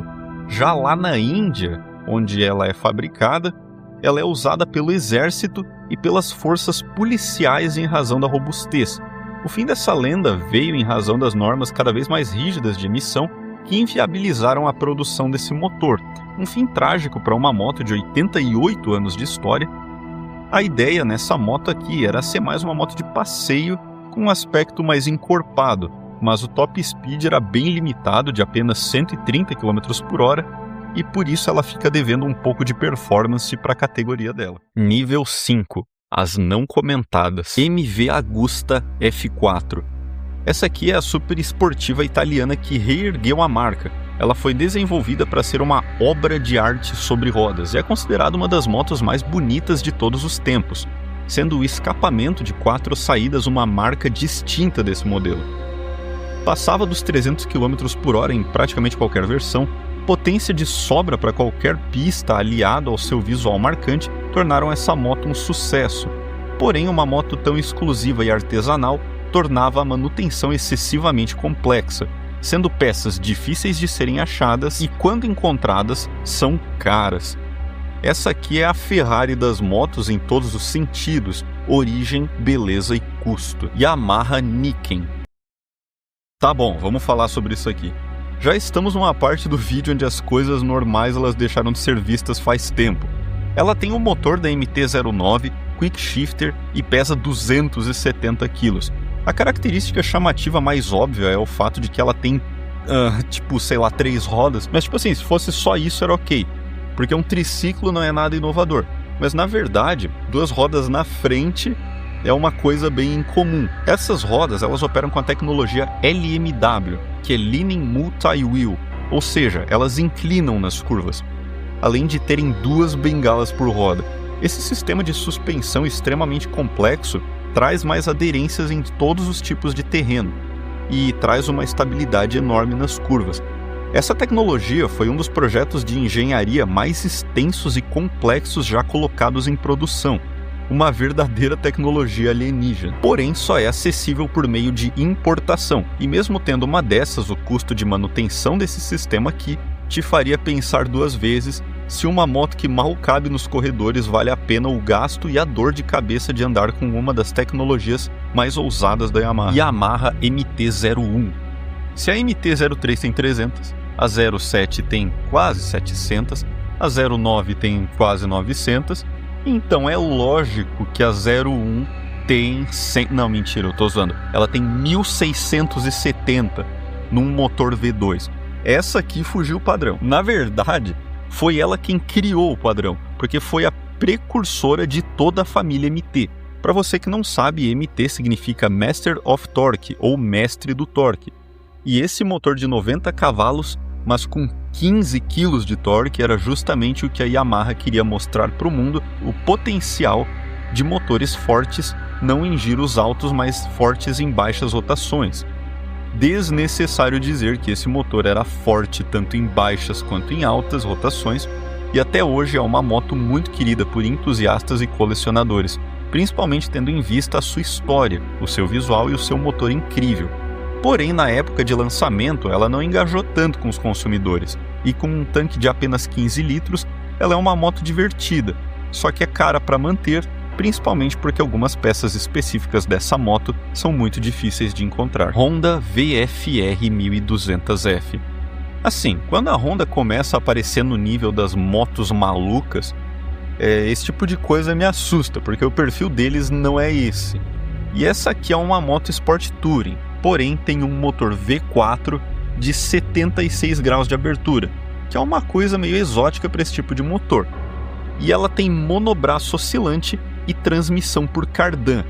[SPEAKER 1] Já lá na Índia, onde ela é fabricada, ela é usada pelo exército e pelas forças policiais em razão da robustez. O fim dessa lenda veio em razão das normas cada vez mais rígidas de emissão que inviabilizaram a produção desse motor. Um fim trágico para uma moto de 88 anos de história. A ideia nessa moto aqui era ser mais uma moto de passeio com um aspecto mais encorpado, mas o top speed era bem limitado, de apenas 130 km por hora, e por isso ela fica devendo um pouco de performance para a categoria dela. Nível 5. As não comentadas. MV Agusta F4. Essa aqui é a super esportiva italiana que reergueu a marca. Ela foi desenvolvida para ser uma obra de arte sobre rodas e é considerada uma das motos mais bonitas de todos os tempos, sendo o escapamento de 4 saídas uma marca distinta desse modelo. Passava dos 300 km por hora em praticamente qualquer versão, potência de sobra para qualquer pista aliado ao seu visual marcante tornaram essa moto um sucesso. Porém, uma moto tão exclusiva e artesanal tornava a manutenção excessivamente complexa, sendo peças difíceis de serem achadas e, quando encontradas, são caras. Essa aqui é a Ferrari das motos em todos os sentidos: origem, beleza e custo. Yamaha Niken. Tá bom, vamos falar sobre isso aqui. Já estamos numa parte do vídeo onde as coisas normais elas deixaram de ser vistas faz tempo. Ela tem um motor da MT-09, quick shifter e pesa 270 kg. A característica chamativa mais óbvia é o fato de que ela tem, 3 rodas. Mas se fosse só isso era ok, porque um triciclo não é nada inovador. Mas na verdade, 2 rodas na frente é uma coisa bem incomum. Essas rodas elas operam com a tecnologia LMW, que é Leaning Multi-Wheel, ou seja, elas inclinam nas curvas, além de terem 2 bengalas por roda. Esse sistema de suspensão extremamente complexo traz mais aderências em todos os tipos de terreno e traz uma estabilidade enorme nas curvas. Essa tecnologia foi um dos projetos de engenharia mais extensos e complexos já colocados em produção, uma verdadeira tecnologia alienígena. Porém, só é acessível por meio de importação, e mesmo tendo uma dessas, o custo de manutenção desse sistema aqui te faria pensar 2 vezes se uma moto que mal cabe nos corredores vale a pena o gasto e a dor de cabeça de andar com uma das tecnologias mais ousadas da Yamaha. Yamaha MT-01. Se a MT-03 tem 300, a 07 tem quase 700, a 09 tem quase 900, então é lógico que a 01 tem 100... Não, mentira, eu tô zoando. Ela tem 1670 num motor V2. Essa aqui fugiu o padrão. Na verdade, foi ela quem criou o padrão, porque foi a precursora de toda a família MT. Para você que não sabe, MT significa Master of Torque, ou Mestre do Torque. E esse motor de 90 cavalos, mas com 15 kg de torque, era justamente o que a Yamaha queria mostrar para o mundo, o potencial de motores fortes, não em giros altos, mas fortes em baixas rotações. Desnecessário dizer que esse motor era forte tanto em baixas quanto em altas rotações, e até hoje é uma moto muito querida por entusiastas e colecionadores, principalmente tendo em vista a sua história, o seu visual e o seu motor incrível. Porém, na época de lançamento, ela não engajou tanto com os consumidores, e com um tanque de apenas 15 litros, ela é uma moto divertida, só que é cara para manter, principalmente porque algumas peças específicas dessa moto são muito difíceis de encontrar. Honda VFR 1200F. Assim, quando a Honda começa a aparecer no nível das motos malucas, esse tipo de coisa me assusta, porque o perfil deles não é esse. E essa aqui é uma moto Sport Touring, porém tem um motor V4 de 76 graus de abertura, que é uma coisa meio exótica para esse tipo de motor. E ela tem monobraço oscilante e transmissão por cardan.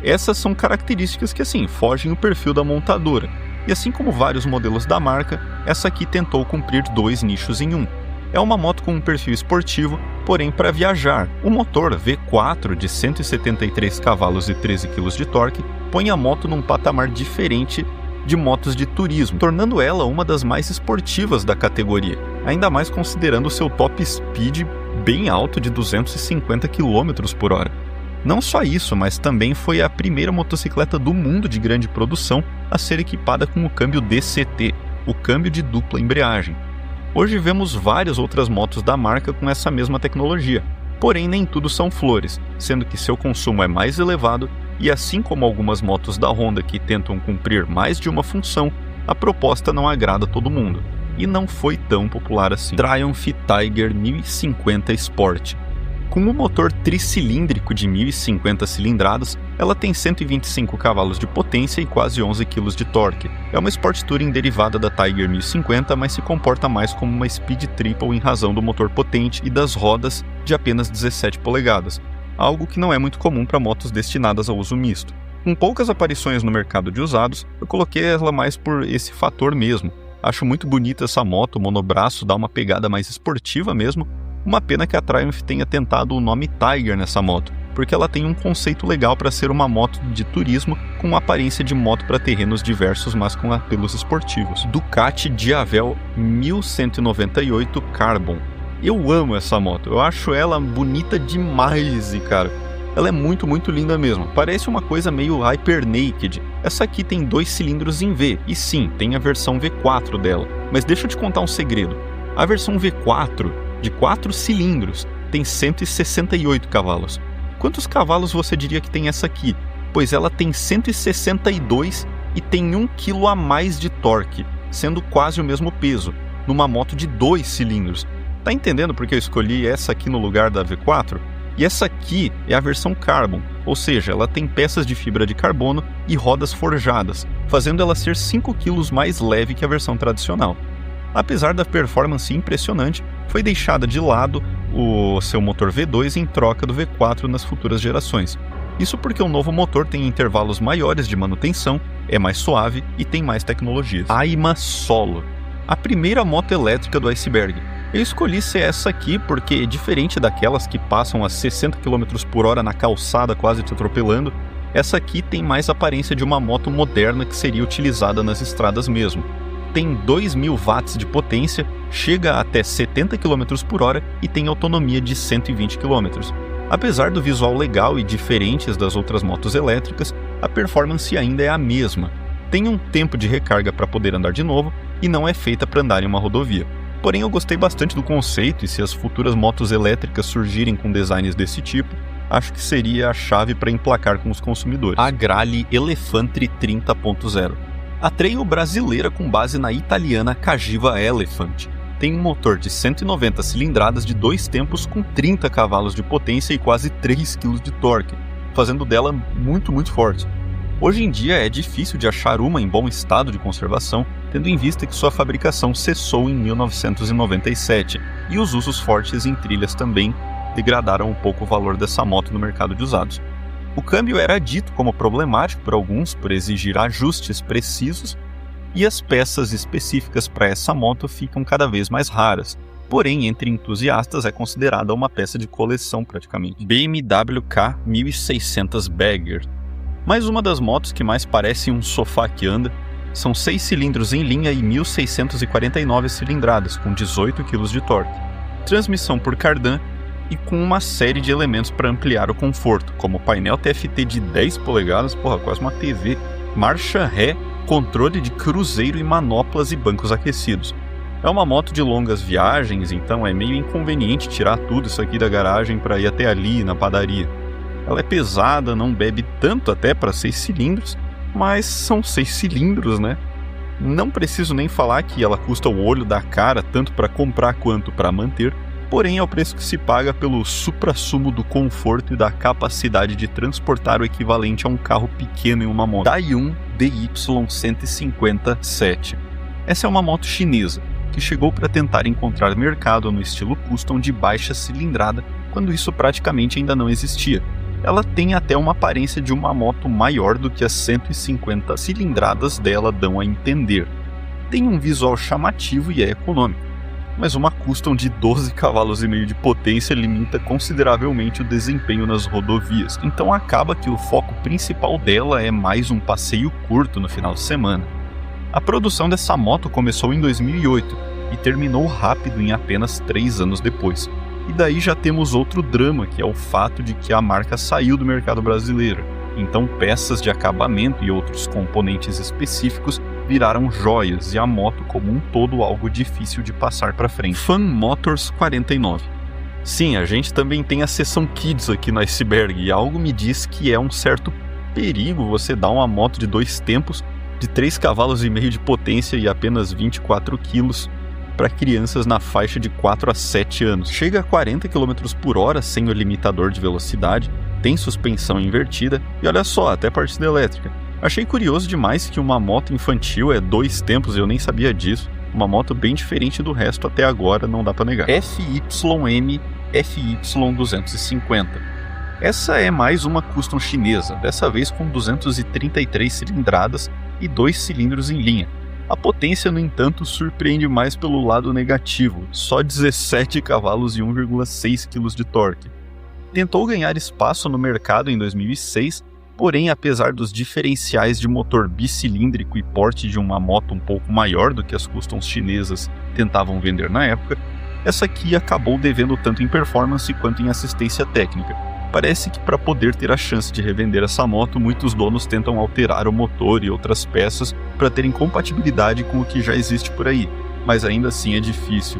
[SPEAKER 1] Essas são características que, assim, fogem o perfil da montadora. E assim como vários modelos da marca, essa aqui tentou cumprir 2 nichos em um. É uma moto com um perfil esportivo, porém para viajar. O motor V4 de 173 cavalos e 13 kg de torque põe a moto num patamar diferente de motos de turismo, tornando ela uma das mais esportivas da categoria, ainda mais considerando seu top speed bem alto de 250 km por hora. Não só isso, mas também foi a primeira motocicleta do mundo de grande produção a ser equipada com o câmbio DCT, o câmbio de dupla embreagem. Hoje vemos várias outras motos da marca com essa mesma tecnologia, porém nem tudo são flores, sendo que seu consumo é mais elevado e assim como algumas motos da Honda que tentam cumprir mais de uma função, a proposta não agrada todo mundo, e não foi tão popular assim. Triumph Tiger 1050 Sport. Com um motor tricilíndrico de 1050 cilindradas, ela tem 125 cavalos de potência e quase 11 kg de torque. É uma Sport Touring derivada da Tiger 1050, mas se comporta mais como uma Speed Triple em razão do motor potente e das rodas de apenas 17 polegadas, algo que não é muito comum para motos destinadas ao uso misto. Com poucas aparições no mercado de usados, eu coloquei ela mais por esse fator mesmo. Acho muito bonita essa moto, o monobraço dá uma pegada mais esportiva mesmo. Uma pena que a Triumph tenha tentado o nome Tiger nessa moto, porque ela tem um conceito legal para ser uma moto de turismo com aparência de moto para terrenos diversos, mas com apelos esportivos. Ducati Diavel 1198 Carbon. Eu amo essa moto, eu acho ela bonita demais e, cara, ela é muito, muito linda mesmo. Parece uma coisa meio Hyper Naked. Essa aqui tem 2 cilindros em V, e sim, tem a versão V4 dela. Mas deixa eu te contar um segredo. A versão V4, de 4 cilindros, tem 168 cavalos. Quantos cavalos você diria que tem essa aqui? Pois ela tem 162 e tem 1 kg a mais de torque, sendo quase o mesmo peso, numa moto de 2 cilindros. Tá entendendo porque eu escolhi essa aqui no lugar da V4? E essa aqui é a versão Carbon, ou seja, ela tem peças de fibra de carbono e rodas forjadas, fazendo ela ser 5 kg mais leve que a versão tradicional. Apesar da performance impressionante, foi deixada de lado o seu motor V2 em troca do V4 nas futuras gerações. Isso porque o novo motor tem intervalos maiores de manutenção, é mais suave e tem mais tecnologias. Aima Solo, a primeira moto elétrica do Iceberg. Eu escolhi ser essa aqui porque, diferente daquelas que passam a 60 km por hora na calçada quase te atropelando, essa aqui tem mais aparência de uma moto moderna que seria utilizada nas estradas mesmo. Tem 2.000 watts de potência, chega até 70 km por hora e tem autonomia de 120 km. Apesar do visual legal e diferentes das outras motos elétricas, a performance ainda é a mesma. Tem um tempo de recarga para poder andar de novo e não é feita para andar em uma rodovia. Porém, eu gostei bastante do conceito e se as futuras motos elétricas surgirem com designs desse tipo, acho que seria a chave para emplacar com os consumidores. A Grale Elefante 30.0. A trail brasileira com base na italiana Cagiva Elephant. Tem um motor de 190 cilindradas de 2 tempos com 30 cavalos de potência e quase 3 kg de torque, fazendo dela muito, muito forte. Hoje em dia é difícil de achar uma em bom estado de conservação, tendo em vista que sua fabricação cessou em 1997 e os usos fortes em trilhas também degradaram um pouco o valor dessa moto no mercado de usados. O câmbio era dito como problemático por alguns por exigir ajustes precisos e as peças específicas para essa moto ficam cada vez mais raras, porém entre entusiastas é considerada uma peça de coleção praticamente. BMW K1600 Bagger. Mais uma das motos que mais parece um sofá que anda, são 6 cilindros em linha e 1.649 cilindradas, com 18 kg de torque. transmissão por cardan e com uma série de elementos para ampliar o conforto, como painel TFT de 10 polegadas, quase uma TV, marcha ré, controle de cruzeiro e manoplas e bancos aquecidos. É uma moto de longas viagens, então é meio inconveniente tirar tudo isso aqui da garagem para ir até ali, na padaria. Ela é pesada, não bebe tanto até para 6 cilindros, mas são 6 cilindros, né? Não preciso nem falar que ela custa o olho da cara, tanto para comprar quanto para manter, porém é o preço que se paga pelo suprassumo do conforto e da capacidade de transportar o equivalente a um carro pequeno em uma moto. Dayun DY150-7. Essa é uma moto chinesa, que chegou para tentar encontrar mercado no estilo custom de baixa cilindrada, quando isso praticamente ainda não existia. Ela tem até uma aparência de uma moto maior do que as 150 cilindradas dela dão a entender. Tem um visual chamativo e é econômico, mas uma custom de 12,5 cavalos de potência limita consideravelmente o desempenho nas rodovias, então acaba que o foco principal dela é mais um passeio curto no final de semana. A produção dessa moto começou em 2008 e terminou rápido em apenas 3 anos depois. E daí já temos outro drama, que é o fato de que a marca saiu do mercado brasileiro. Então peças de acabamento e outros componentes específicos viraram joias e a moto como um todo algo difícil de passar para frente. Fan Motors 49. Sim, a gente também tem a seção Kids aqui no Iceberg e algo me diz que é um certo perigo você dar uma moto de 2 tempos de 3,5 cavalos de potência e apenas 24 quilos para crianças na faixa de 4 a 7 anos. Chega a 40 km por hora sem o limitador de velocidade, tem suspensão invertida e olha só, até partida elétrica. Achei curioso demais que uma moto infantil é 2 tempos, eu nem sabia disso. Uma moto bem diferente do resto até agora, não dá para negar. FYM FY250. Essa é mais uma custom chinesa, dessa vez com 233 cilindradas e 2 cilindros em linha. A potência, no entanto, surpreende mais pelo lado negativo, só 17 cavalos e 1,6 kg de torque. Tentou ganhar espaço no mercado em 2006, porém, apesar dos diferenciais de motor bicilíndrico e porte de uma moto um pouco maior do que as customs chinesas tentavam vender na época, essa aqui acabou devendo tanto em performance quanto em assistência técnica. Parece que para poder ter a chance de revender essa moto, muitos donos tentam alterar o motor e outras peças para terem compatibilidade com o que já existe por aí, mas ainda assim é difícil.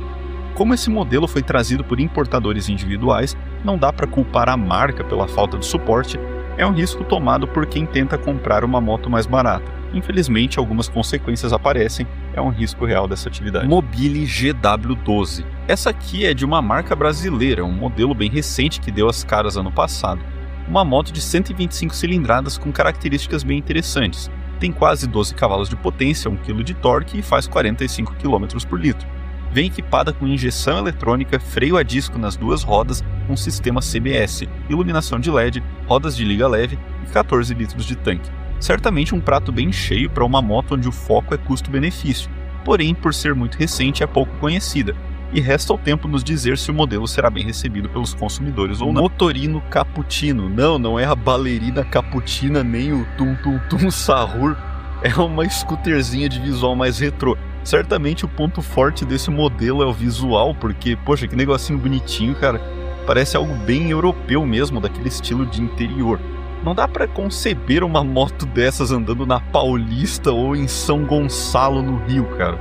[SPEAKER 1] Como esse modelo foi trazido por importadores individuais, não dá para culpar a marca pela falta de suporte, é um risco tomado por quem tenta comprar uma moto mais barata. Infelizmente, algumas consequências aparecem, é um risco real dessa atividade. Mobile GW12. Essa aqui é de uma marca brasileira, um modelo bem recente que deu as caras ano passado. Uma moto de 125 cilindradas com características bem interessantes. Tem quase 12 cavalos de potência, 1 kg de torque e faz 45 km por litro. Vem equipada com injeção eletrônica, freio a disco nas 2 rodas, com sistema CBS, iluminação de LED, rodas de liga leve e 14 litros de tanque. Certamente um prato bem cheio para uma moto onde o foco é custo-benefício, porém, por ser muito recente, é pouco conhecida, e resta ao tempo nos dizer se o modelo será bem recebido pelos consumidores ou não. Motorino Cappuccino. Não é a Ballerina Cappuccina nem o Tum Tum Tum Sahur, é uma scooterzinha de visual mais retrô. Certamente o ponto forte desse modelo é o visual, porque, poxa, que negocinho bonitinho, cara. Parece algo bem europeu mesmo, daquele estilo de interior. Não dá pra conceber uma moto dessas andando na Paulista ou em São Gonçalo, no Rio, cara.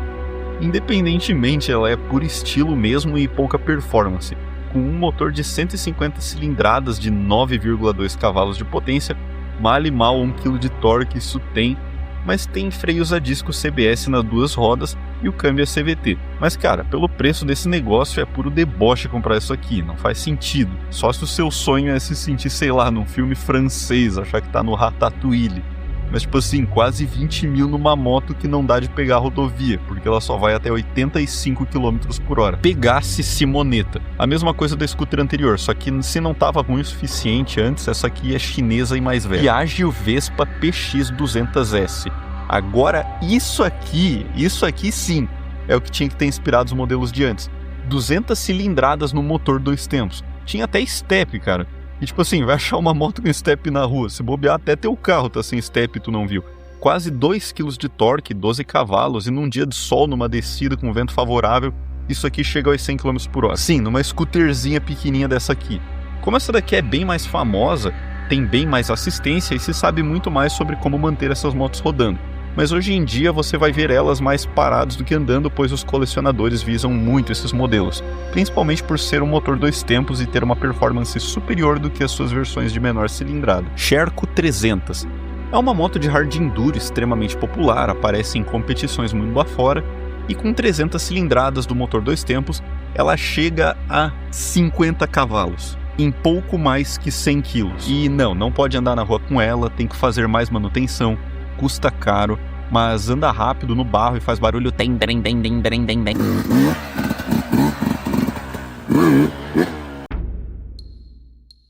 [SPEAKER 1] Independentemente, ela é por estilo mesmo e pouca performance. Com um motor de 150 cilindradas de 9,2 cavalos de potência, mal e mal 1 kg de torque isso tem, mas tem freios a disco CBS nas 2 rodas e o câmbio é CVT. Mas cara, pelo preço desse negócio é puro deboche comprar isso aqui, não faz sentido. Só se o seu sonho é se sentir, sei lá, num filme francês, achar que tá no Ratatouille. Mas tipo assim, quase 20 mil numa moto que não dá de pegar a rodovia, porque ela só vai até 85 km por hora. Pegasse Simonetta, a mesma coisa da scooter anterior, só que se não tava ruim o suficiente antes, essa aqui é chinesa e mais velha. Piaggio Vespa PX200S. Agora isso aqui sim, é o que tinha que ter inspirado os modelos de antes. 200 cilindradas no motor 2 tempos. Tinha até step, cara. E tipo assim, vai achar uma moto com step na rua, se bobear até teu carro tá sem step e tu não viu. Quase 2 kg de torque, 12 cavalos, e num dia de sol, numa descida com vento favorável, isso aqui chega aos 100 km por hora. Sim, numa scooterzinha pequenininha dessa aqui. Como essa daqui é bem mais famosa, tem bem mais assistência e se sabe muito mais sobre como manter essas motos rodando. Mas hoje em dia você vai ver elas mais paradas do que andando, pois os colecionadores visam muito esses modelos, principalmente por ser um motor 2 tempos e ter uma performance superior do que as suas versões de menor cilindrada. Sherco 300 é uma moto de hard enduro extremamente popular, aparece em competições mundo afora, e com 300 cilindradas do motor 2 tempos, ela chega a 50 cavalos. Em pouco mais que 100 kg. E não pode andar na rua com ela, tem que fazer mais manutenção, custa caro, mas anda rápido no barro e faz barulho.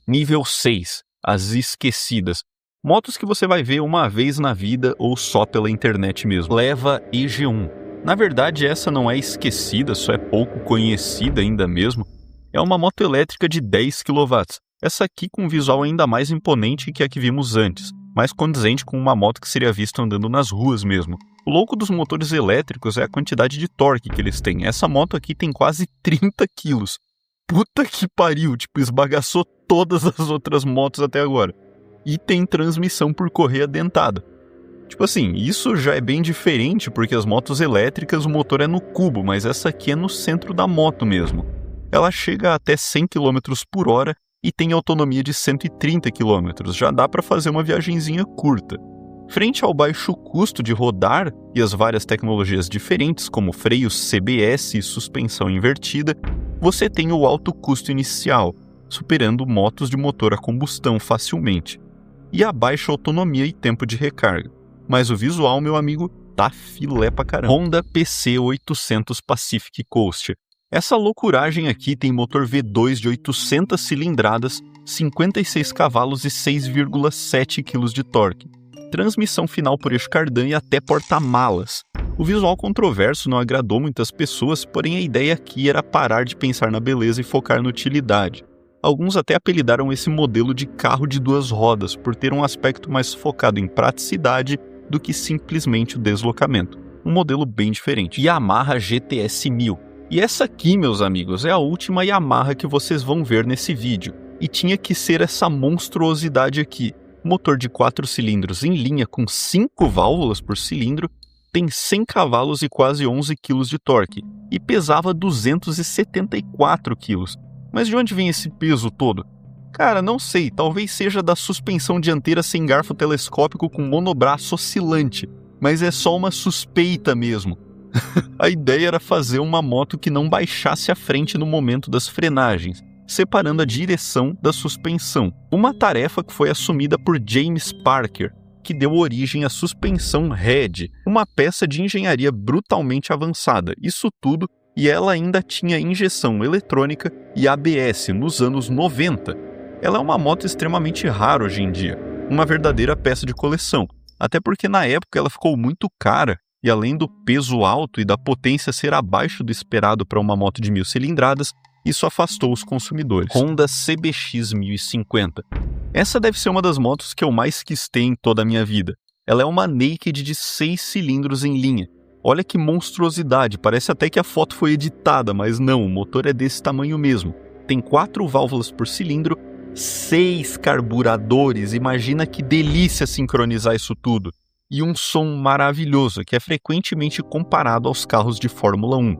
[SPEAKER 1] Nível 6. As esquecidas. Motos que você vai ver uma vez na vida ou só pela internet mesmo. Leva EG1. Na verdade, essa não é esquecida, só é pouco conhecida ainda mesmo. É uma moto elétrica de 10 kW. Essa aqui com um visual ainda mais imponente que a que vimos antes, mais condizente com uma moto que seria vista andando nas ruas mesmo. O louco dos motores elétricos é a quantidade de torque que eles têm. Essa moto aqui tem quase 30 kg. Puta que pariu, esbagaçou todas as outras motos até agora. E tem transmissão por correia dentada. Isso já é bem diferente porque as motos elétricas o motor é no cubo, mas essa aqui é no centro da moto mesmo. Ela chega até 100 km por hora e tem autonomia de 130 km, já dá para fazer uma viagenzinha curta. Frente ao baixo custo de rodar e as várias tecnologias diferentes como freios CBS e suspensão invertida, você tem o alto custo inicial, superando motos de motor a combustão facilmente, e a baixa autonomia e tempo de recarga. Mas o visual, meu amigo, tá filé pra caramba. Honda PC 800 Pacific Coast. Essa loucuragem aqui tem motor V2 de 800 cilindradas, 56 cavalos e 6,7 kg de torque. Transmissão final por eixo cardan e até porta-malas. O visual controverso não agradou muitas pessoas, porém a ideia aqui era parar de pensar na beleza e focar na utilidade. Alguns até apelidaram esse modelo de carro de 2 rodas, por ter um aspecto mais focado em praticidade do que simplesmente o deslocamento. Um modelo bem diferente. Yamaha GTS 1000. E essa aqui, meus amigos, é a última Yamaha que vocês vão ver nesse vídeo. E tinha que ser essa monstruosidade aqui. Motor de 4 cilindros em linha com 5 válvulas por cilindro, tem 100 cavalos e quase 11 kg de torque. E pesava 274 kg. Mas de onde vem esse peso todo? Cara, não sei, talvez seja da suspensão dianteira sem garfo telescópico com monobraço oscilante, mas é só uma suspeita mesmo. A ideia era fazer uma moto que não baixasse a frente no momento das frenagens, separando a direção da suspensão. Uma tarefa que foi assumida por James Parker, que deu origem à suspensão Red, uma peça de engenharia brutalmente avançada. Isso tudo, e ela ainda tinha injeção eletrônica e ABS nos anos 90. Ela é uma moto extremamente rara hoje em dia, uma verdadeira peça de coleção, até porque na época ela ficou muito cara, e além do peso alto e da potência ser abaixo do esperado para uma moto de 1000 cilindradas, isso afastou os consumidores. Honda CBX 1050. Essa deve ser uma das motos que eu mais quis ter em toda a minha vida. Ela é uma naked de 6 cilindros em linha. Olha que monstruosidade, parece até que a foto foi editada, mas não, o motor é desse tamanho mesmo. Tem 4 válvulas por cilindro, 6 carburadores, imagina que delícia sincronizar isso tudo. E um som maravilhoso, que é frequentemente comparado aos carros de Fórmula 1.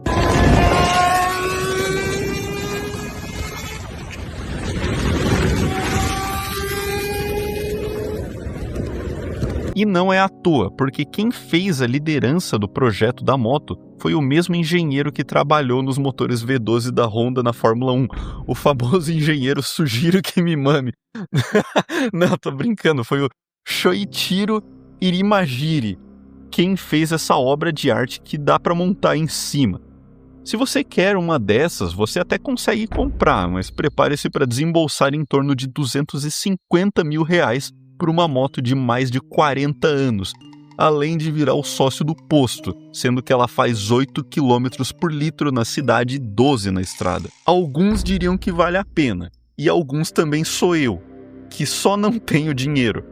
[SPEAKER 1] E não é à toa, porque quem fez a liderança do projeto da moto foi o mesmo engenheiro que trabalhou nos motores V12 da Honda na Fórmula 1, o famoso engenheiro Sujiro Kimimami. Não, tô brincando, foi o Shoichiro Irimajiri, quem fez essa obra de arte que dá para montar em cima. Se você quer uma dessas, você até consegue comprar, mas prepare-se para desembolsar em torno de R$250 mil por uma moto de mais de 40 anos, além de virar o sócio do posto, sendo que ela faz 8 km por litro na cidade e 12 na estrada. Alguns diriam que vale a pena, e alguns também sou eu, que só não tenho dinheiro.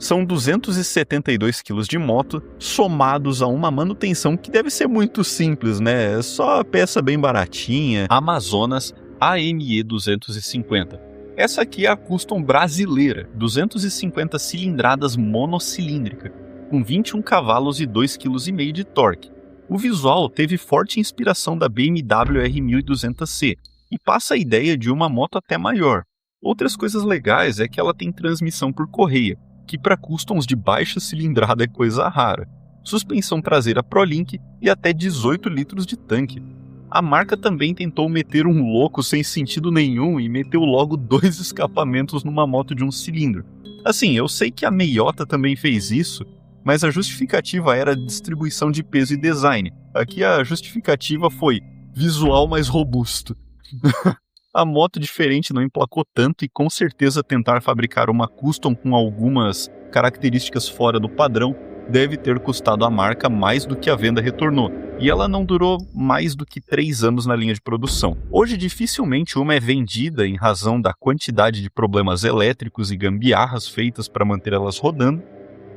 [SPEAKER 1] São 272 quilos de moto, somados a uma manutenção que deve ser muito simples, né? É só peça bem baratinha. Amazonas AME 250. Essa aqui é a Custom brasileira, 250 cilindradas monocilíndrica, com 21 cavalos e 2,5 kg de torque. O visual teve forte inspiração da BMW R1200C e passa a ideia de uma moto até maior. Outras coisas legais é que ela tem transmissão por correia, que para customs de baixa cilindrada é coisa rara, suspensão traseira ProLink e até 18 litros de tanque. A marca também tentou meter um louco sem sentido nenhum e meteu logo 2 escapamentos numa moto de um cilindro. Assim, eu sei que a Meiota também fez isso, mas a justificativa era distribuição de peso e design. Aqui a justificativa foi visual mais robusto. A moto diferente não emplacou tanto e com certeza tentar fabricar uma custom com algumas características fora do padrão deve ter custado à marca mais do que a venda retornou, e ela não durou mais do que 3 anos na linha de produção. Hoje dificilmente uma é vendida em razão da quantidade de problemas elétricos e gambiarras feitas para manter elas rodando,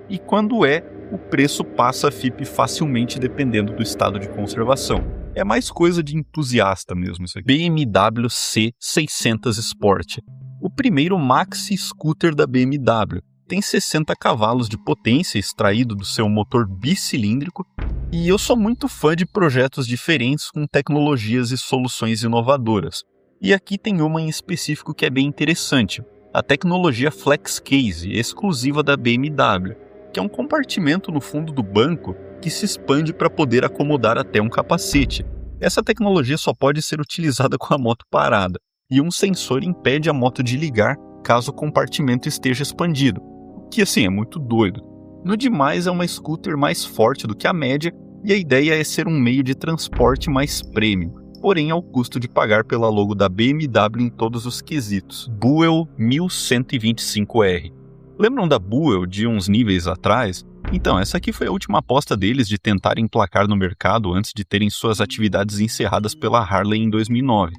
[SPEAKER 1] e quando é, o preço passa a FIPE facilmente dependendo do estado de conservação. É mais coisa de entusiasta mesmo isso aqui. BMW C600 Sport. O primeiro maxi scooter da BMW. Tem 60 cavalos de potência extraído do seu motor bicilíndrico e eu sou muito fã de projetos diferentes com tecnologias e soluções inovadoras. E aqui tem uma em específico que é bem interessante. A tecnologia Flex Case, exclusiva da BMW, que é um compartimento no fundo do banco que se expande para poder acomodar até um capacete. Essa tecnologia só pode ser utilizada com a moto parada, e um sensor impede a moto de ligar caso o compartimento esteja expandido, o que assim é muito doido. No demais é uma scooter mais forte do que a média, e a ideia é ser um meio de transporte mais premium, porém ao custo de pagar pela logo da BMW em todos os quesitos. Buell 1125R. Lembram da Buell de uns níveis atrás? Então, essa aqui foi a última aposta deles de tentar emplacar no mercado antes de terem suas atividades encerradas pela Harley em 2009.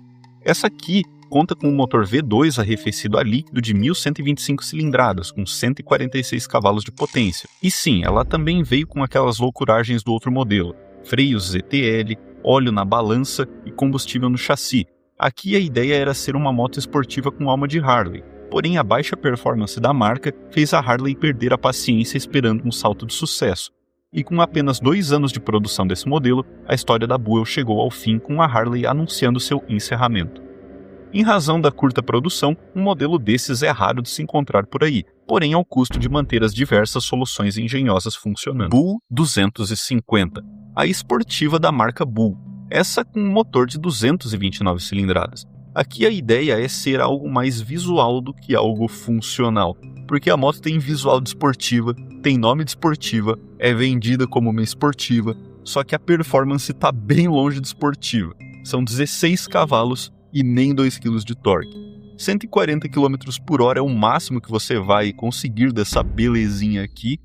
[SPEAKER 1] Essa aqui conta com um motor V2 arrefecido a líquido de 1125 cilindradas, com 146 cavalos de potência. E sim, ela também veio com aquelas loucuragens do outro modelo, freios ZTL, óleo na balança e combustível no chassi. Aqui a ideia era ser uma moto esportiva com alma de Harley. Porém, a baixa performance da marca fez a Harley perder a paciência esperando um salto de sucesso. E com apenas 2 anos de produção desse modelo, a história da Buell chegou ao fim com a Harley anunciando seu encerramento. Em razão da curta produção, um modelo desses é raro de se encontrar por aí, porém ao custo de manter as diversas soluções engenhosas funcionando. Bull 250, a esportiva da marca Bull, essa com um motor de 229 cilindradas. Aqui a ideia é ser algo mais visual do que algo funcional, porque a moto tem visual de esportiva, tem nome de esportiva, é vendida como uma esportiva, só que a performance está bem longe de esportiva. São 16 cavalos e nem 2 kg de torque. 140 km por hora é o máximo que você vai conseguir dessa belezinha aqui,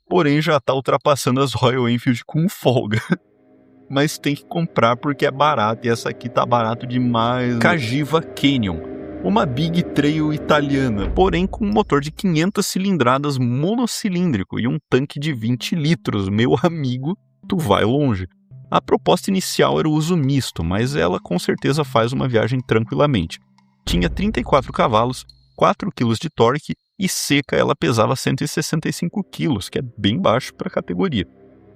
[SPEAKER 1] porém já está ultrapassando as Royal Enfield com folga. Mas tem que comprar porque é barato, e essa aqui tá barato demais. Cagiva Canyon, uma Big Trail italiana, porém com um motor de 500 cilindradas monocilíndrico e um tanque de 20 litros, meu amigo, tu vai longe. A proposta inicial era o uso misto, mas ela com certeza faz uma viagem tranquilamente. Tinha 34 cavalos, 4 kg de torque e seca ela pesava 165 kg, que é bem baixo para a categoria.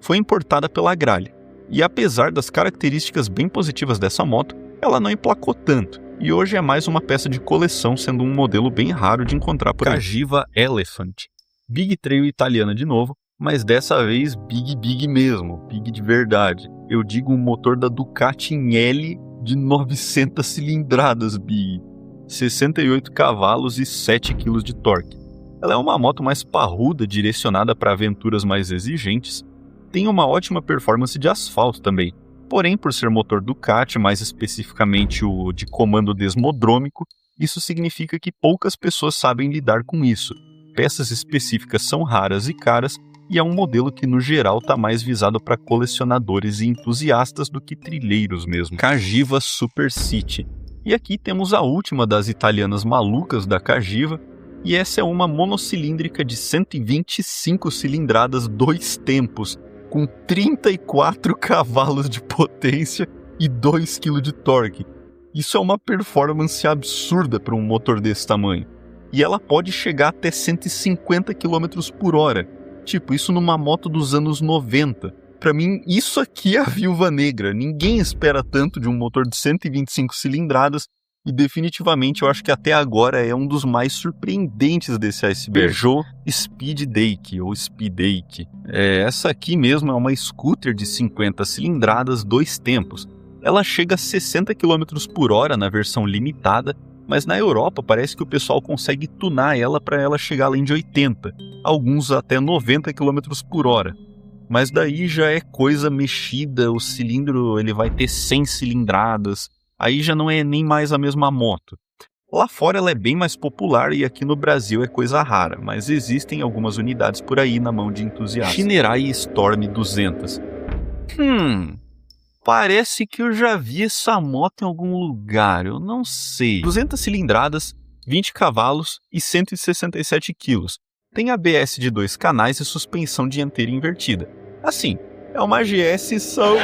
[SPEAKER 1] Foi importada pela Gralha. E apesar das características bem positivas dessa moto, ela não emplacou tanto, e hoje é mais uma peça de coleção, sendo um modelo bem raro de encontrar por aí. Cagiva Elephant, Big Trail italiana de novo, mas dessa vez big mesmo, big de verdade. Eu digo um motor da Ducati em L de 900 cilindradas, big, 68 cavalos e 7 kg de torque. Ela é uma moto mais parruda, direcionada para aventuras mais exigentes. Tem uma ótima performance de asfalto também, porém por ser motor Ducati, mais especificamente o de comando desmodrômico, isso significa que poucas pessoas sabem lidar com isso. Peças específicas são raras e caras, e é um modelo que no geral está mais visado para colecionadores e entusiastas do que trilheiros mesmo. Cagiva Super City. E aqui temos a última das italianas malucas da Cagiva, E essa é uma monocilíndrica de 125 cilindradas 2 tempos, com 34 cavalos de potência e 2 kg de torque. Isso é uma performance absurda para um motor desse tamanho. E ela pode chegar até 150 km por hora. Tipo, isso numa moto dos anos 90. Para mim, isso aqui é a viúva negra. Ninguém espera tanto de um motor de 125 cilindradas e definitivamente eu acho que até agora é um dos mais surpreendentes desse iceberg. Peugeot Speeddake ou Speeddake. Essa aqui mesmo é uma scooter de 50 cilindradas 2 tempos. Ela chega a 60 km por hora na versão limitada, mas na Europa parece que o pessoal consegue tunar ela para ela chegar além de 80, alguns até 90 km por hora. Mas daí já é coisa mexida, o cilindro ele vai ter 100 cilindradas, aí já não é nem mais a mesma moto. Lá fora ela é bem mais popular e aqui no Brasil é coisa rara, mas existem algumas unidades por aí na mão de entusiastas. Shinerai Storm 200. Parece que eu já vi essa moto em algum lugar, eu não sei. 200 cilindradas, 20 cavalos e 167 quilos. Tem ABS de 2 canais e suspensão dianteira invertida. Assim, é uma GS só...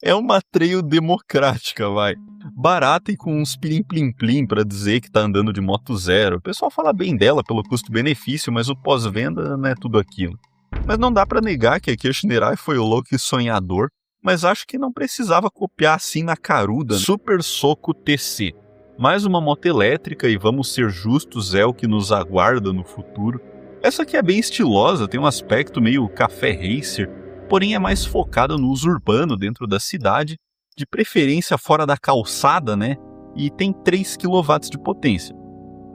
[SPEAKER 1] É uma trail democrática, vai. Barata e com uns plim-plim-plim pra dizer que tá andando de moto zero. O pessoal fala bem dela pelo custo-benefício, mas o pós-venda não é tudo aquilo. Mas não dá pra negar que aqui a Shinerai foi o louco e sonhador, mas acho que não precisava copiar assim na caruda. Super Soco TC. Mais uma moto elétrica e vamos ser justos, é o que nos aguarda no futuro. Essa aqui é bem estilosa, tem um aspecto meio café racer, porém é mais focada no uso urbano dentro da cidade, de preferência fora da calçada, né? E tem 3 kW de potência.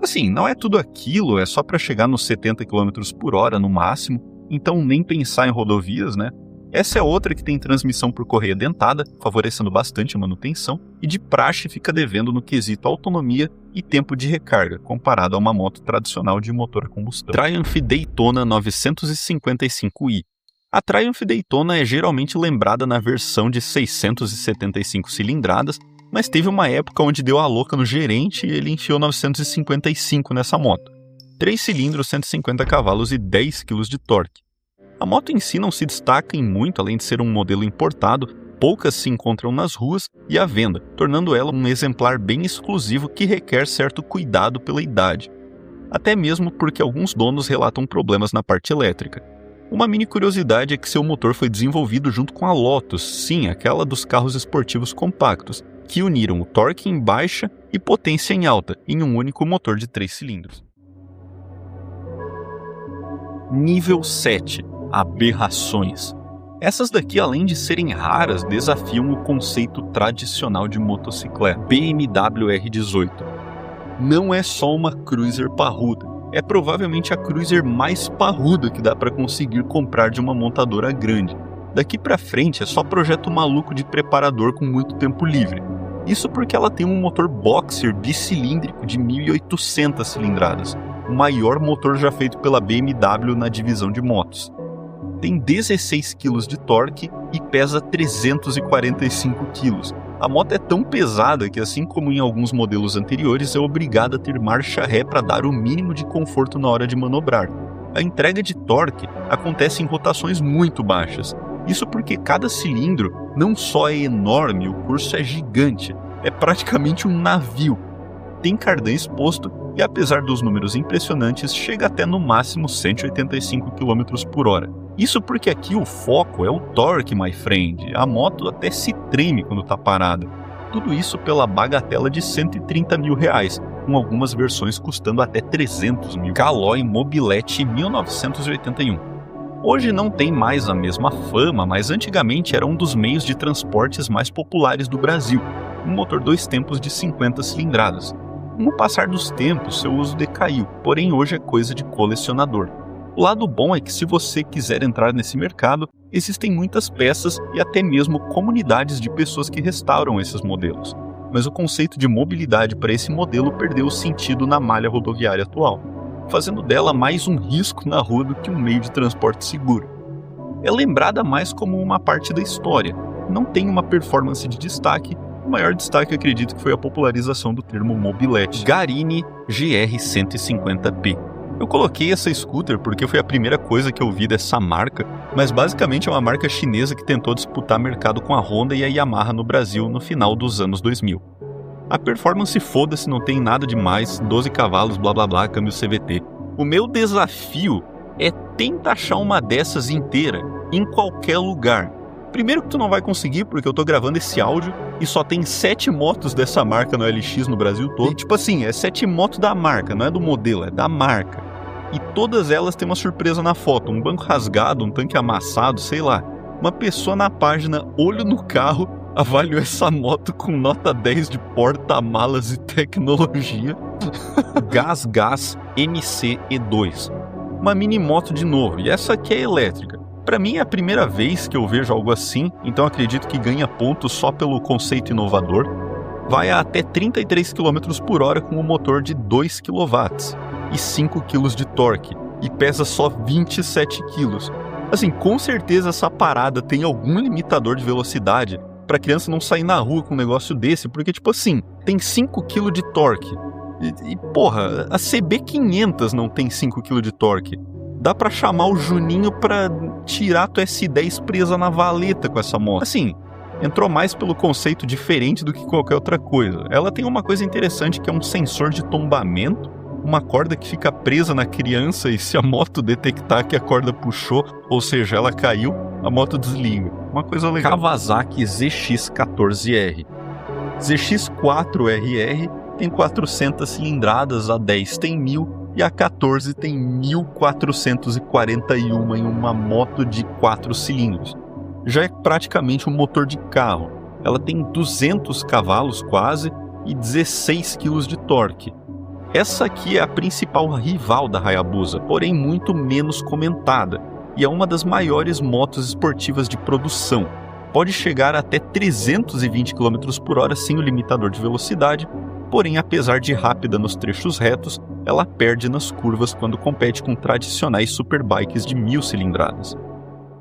[SPEAKER 1] Assim, não é tudo aquilo, é só para chegar nos 70 km por hora no máximo, então nem pensar em rodovias, né? Essa é outra que tem transmissão por correia dentada, favorecendo bastante a manutenção, e de praxe fica devendo no quesito autonomia e tempo de recarga, comparado a uma moto tradicional de motor a combustão. Triumph Daytona 955i. A Triumph Daytona é geralmente lembrada na versão de 675 cilindradas, mas teve uma época onde deu a louca no gerente e ele enfiou 955 nessa moto. 3 cilindros, 150 cavalos e 10 kg de torque. A moto em si não se destaca em muito, além de ser um modelo importado, poucas se encontram nas ruas e à venda, tornando ela um exemplar bem exclusivo que requer certo cuidado pela idade. Até mesmo porque alguns donos relatam problemas na parte elétrica. Uma mini curiosidade é que seu motor foi desenvolvido junto com a Lotus, sim, aquela dos carros esportivos compactos, que uniram o torque em baixa e potência em alta, em um único motor de 3 cilindros. Nível 7. Aberrações. Essas daqui, além de serem raras, desafiam o conceito tradicional de motocicleta. BMW R18. Não é só uma cruiser parruda, é provavelmente a cruiser mais parruda que dá para conseguir comprar de uma montadora grande. Daqui para frente é só projeto maluco de preparador com muito tempo livre. Isso porque ela tem um motor boxer bicilíndrico de 1.800 cilindradas, o maior motor já feito pela BMW na divisão de motos. Tem 16 kg de torque e pesa 345 kg. A moto é tão pesada que, assim como em alguns modelos anteriores, é obrigada a ter marcha ré para dar o mínimo de conforto na hora de manobrar. A entrega de torque acontece em rotações muito baixas. Isso porque cada cilindro não só é enorme, o curso é gigante, é praticamente um navio. Tem cardan exposto e, apesar dos números impressionantes, chega até no máximo 185 km por hora. Isso porque aqui o foco é o torque, my friend. A moto até se treme quando tá parada. Tudo isso pela bagatela de R$130 mil, com algumas versões custando até 300 mil. Caloi Mobilete 1981. Hoje não tem mais a mesma fama, mas antigamente era um dos meios de transportes mais populares do Brasil. Um motor 2 tempos de 50 cilindradas. Com o passar dos tempos, seu uso decaiu, porém hoje é coisa de colecionador. O lado bom é que, se você quiser entrar nesse mercado, existem muitas peças e até mesmo comunidades de pessoas que restauram esses modelos. Mas o conceito de mobilidade para esse modelo perdeu o sentido na malha rodoviária atual, fazendo dela mais um risco na rua do que um meio de transporte seguro. É lembrada mais como uma parte da história, não tem uma performance de destaque O maior destaque, acredito, que foi a popularização do termo mobilete, Garini GR150P. Eu coloquei essa scooter porque foi a primeira coisa que eu vi dessa marca, mas basicamente é uma marca chinesa que tentou disputar mercado com a Honda e a Yamaha no Brasil no final dos anos 2000. A performance foda-se, não tem nada demais, 12 cavalos, blá blá blá, câmbio CVT. O meu desafio é tentar achar uma dessas inteira em qualquer lugar. Primeiro que tu não vai conseguir, porque eu tô gravando esse áudio e só tem 7 motos dessa marca no LX no Brasil todo. E, tipo assim, é 7 motos da marca, não é do modelo, é da marca. E todas elas têm uma surpresa na foto, um banco rasgado, um tanque amassado, sei lá. Uma pessoa na página Olho no Carro avaliou essa moto com nota 10 de porta-malas e tecnologia. Gás MC E2. Uma mini moto de novo, e essa aqui é elétrica. Pra mim é a primeira vez que eu vejo algo assim, então acredito que ganha pontos só pelo conceito inovador. Vai a até 33 km por hora com um motor de 2 kW e 5 kg de torque, e pesa só 27 kg. Assim, com certeza essa parada tem algum limitador de velocidade pra criança não sair na rua com um negócio desse, porque tipo assim, tem 5 kg de torque. E porra, a CB500 não tem 5 kg de torque. Dá pra chamar o Juninho pra tirar a tua S10 presa na valeta com essa moto. Assim, entrou mais pelo conceito diferente do que qualquer outra coisa. Ela tem uma coisa interessante que é um sensor de tombamento, uma corda que fica presa na criança e se a moto detectar que a corda puxou, ou seja, ela caiu, a moto desliga. Uma coisa legal. Kawasaki ZX14R. ZX4RR tem 400 cilindradas, a 10 tem 1000 e a 14 tem 1441 em uma moto de 4 cilindros. Já é praticamente um motor de carro. Ela tem 200 cavalos quase e 16 kg de torque. Essa aqui é a principal rival da Hayabusa, porém muito menos comentada, e é uma das maiores motos esportivas de produção. Pode chegar até 320 km por hora sem o limitador de velocidade, porém, apesar de rápida nos trechos retos, ela perde nas curvas quando compete com tradicionais superbikes de 1000 cilindradas.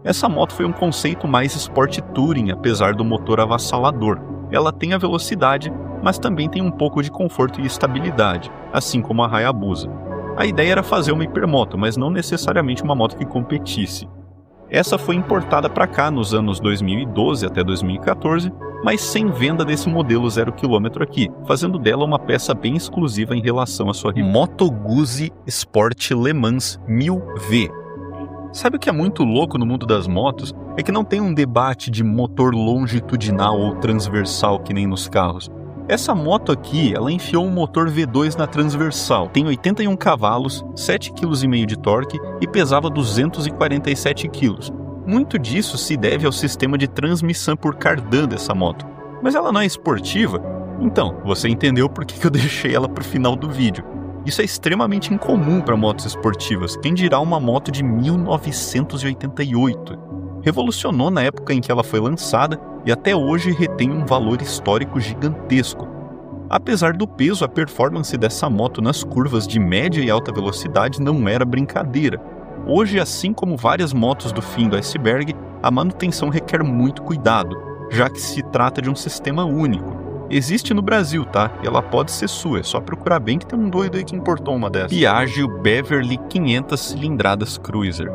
[SPEAKER 1] Essa moto foi um conceito mais Sport Touring, apesar do motor avassalador. Ela tem a velocidade, mas também tem um pouco de conforto e estabilidade, assim como a Hayabusa. A ideia era fazer uma hipermoto, mas não necessariamente uma moto que competisse. Essa foi importada para cá nos anos 2012 até 2014, mas sem venda desse modelo 0 km aqui, fazendo dela uma peça bem exclusiva em relação à sua rival. Moto Guzzi Sport Le Mans 1000V. Sabe o que é muito louco no mundo das motos? É que não tem um debate de motor longitudinal ou transversal que nem nos carros. Essa moto aqui, ela enfiou um motor V2 na transversal, tem 81 cavalos, 7,5 kg de torque e pesava 247 kg. Muito disso se deve ao sistema de transmissão por cardan dessa moto. Mas ela não é esportiva? Então, você entendeu por que eu deixei ela para o final do vídeo. Isso é extremamente incomum para motos esportivas, quem dirá uma moto de 1988. Revolucionou na época em que ela foi lançada e até hoje retém um valor histórico gigantesco. Apesar do peso, a performance dessa moto nas curvas de média e alta velocidade não era brincadeira. Hoje, assim como várias motos do fim do iceberg, a manutenção requer muito cuidado, já que se trata de um sistema único. Existe no Brasil, tá? E ela pode ser sua, é só procurar bem que tem um doido aí que importou uma dessas. Piaggio Beverly 500 cilindradas Cruiser.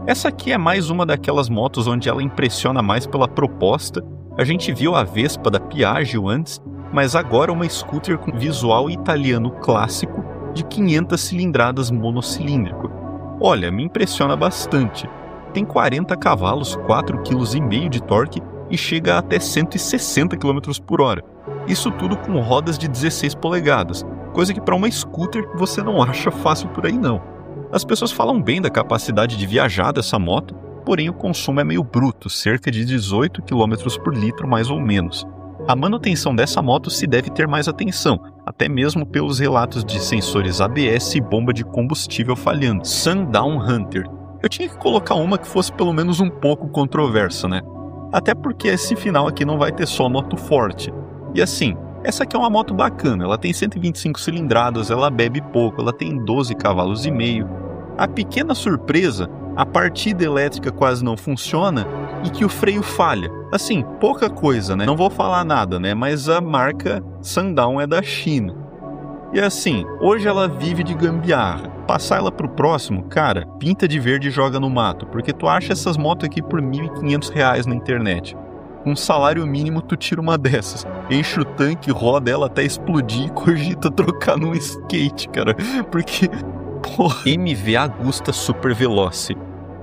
[SPEAKER 1] Essa aqui é mais uma daquelas motos onde ela impressiona mais pela proposta. A gente viu a Vespa da Piaggio antes, mas agora uma scooter com visual italiano clássico de 500 cilindradas monocilíndrico. Olha, me impressiona bastante. Tem 40 cavalos, 4,5 kg de torque e chega até 160 km por hora. Isso tudo com rodas de 16 polegadas, coisa que para uma scooter você não acha fácil por aí não. As pessoas falam bem da capacidade de viajar dessa moto, porém o consumo é meio bruto, cerca de 18 km por litro mais ou menos. A manutenção dessa moto se deve ter mais atenção, até mesmo pelos relatos de sensores ABS e bomba de combustível falhando. Sundown Hunter. Eu tinha que colocar uma que fosse pelo menos um pouco controversa, né? Até porque esse final aqui não vai ter só moto forte. E assim, essa aqui é uma moto bacana, ela tem 125 cilindradas, ela bebe pouco, ela tem 12 cavalos e meio. A pequena surpresa, a partida elétrica quase não funciona e que o freio falha. Assim, pouca coisa, né? Não vou falar nada, né? Mas a marca Sundown é da China. E assim, hoje ela vive de gambiarra. Passar ela pro próximo, cara, pinta de verde e joga no mato. Porque tu acha essas motos aqui por R$1.500 na internet. Com um salário mínimo tu tira uma dessas. Enche o tanque, roda ela até explodir e cogita trocar num skate, cara. Porque, porra... MV Agusta Super Veloce.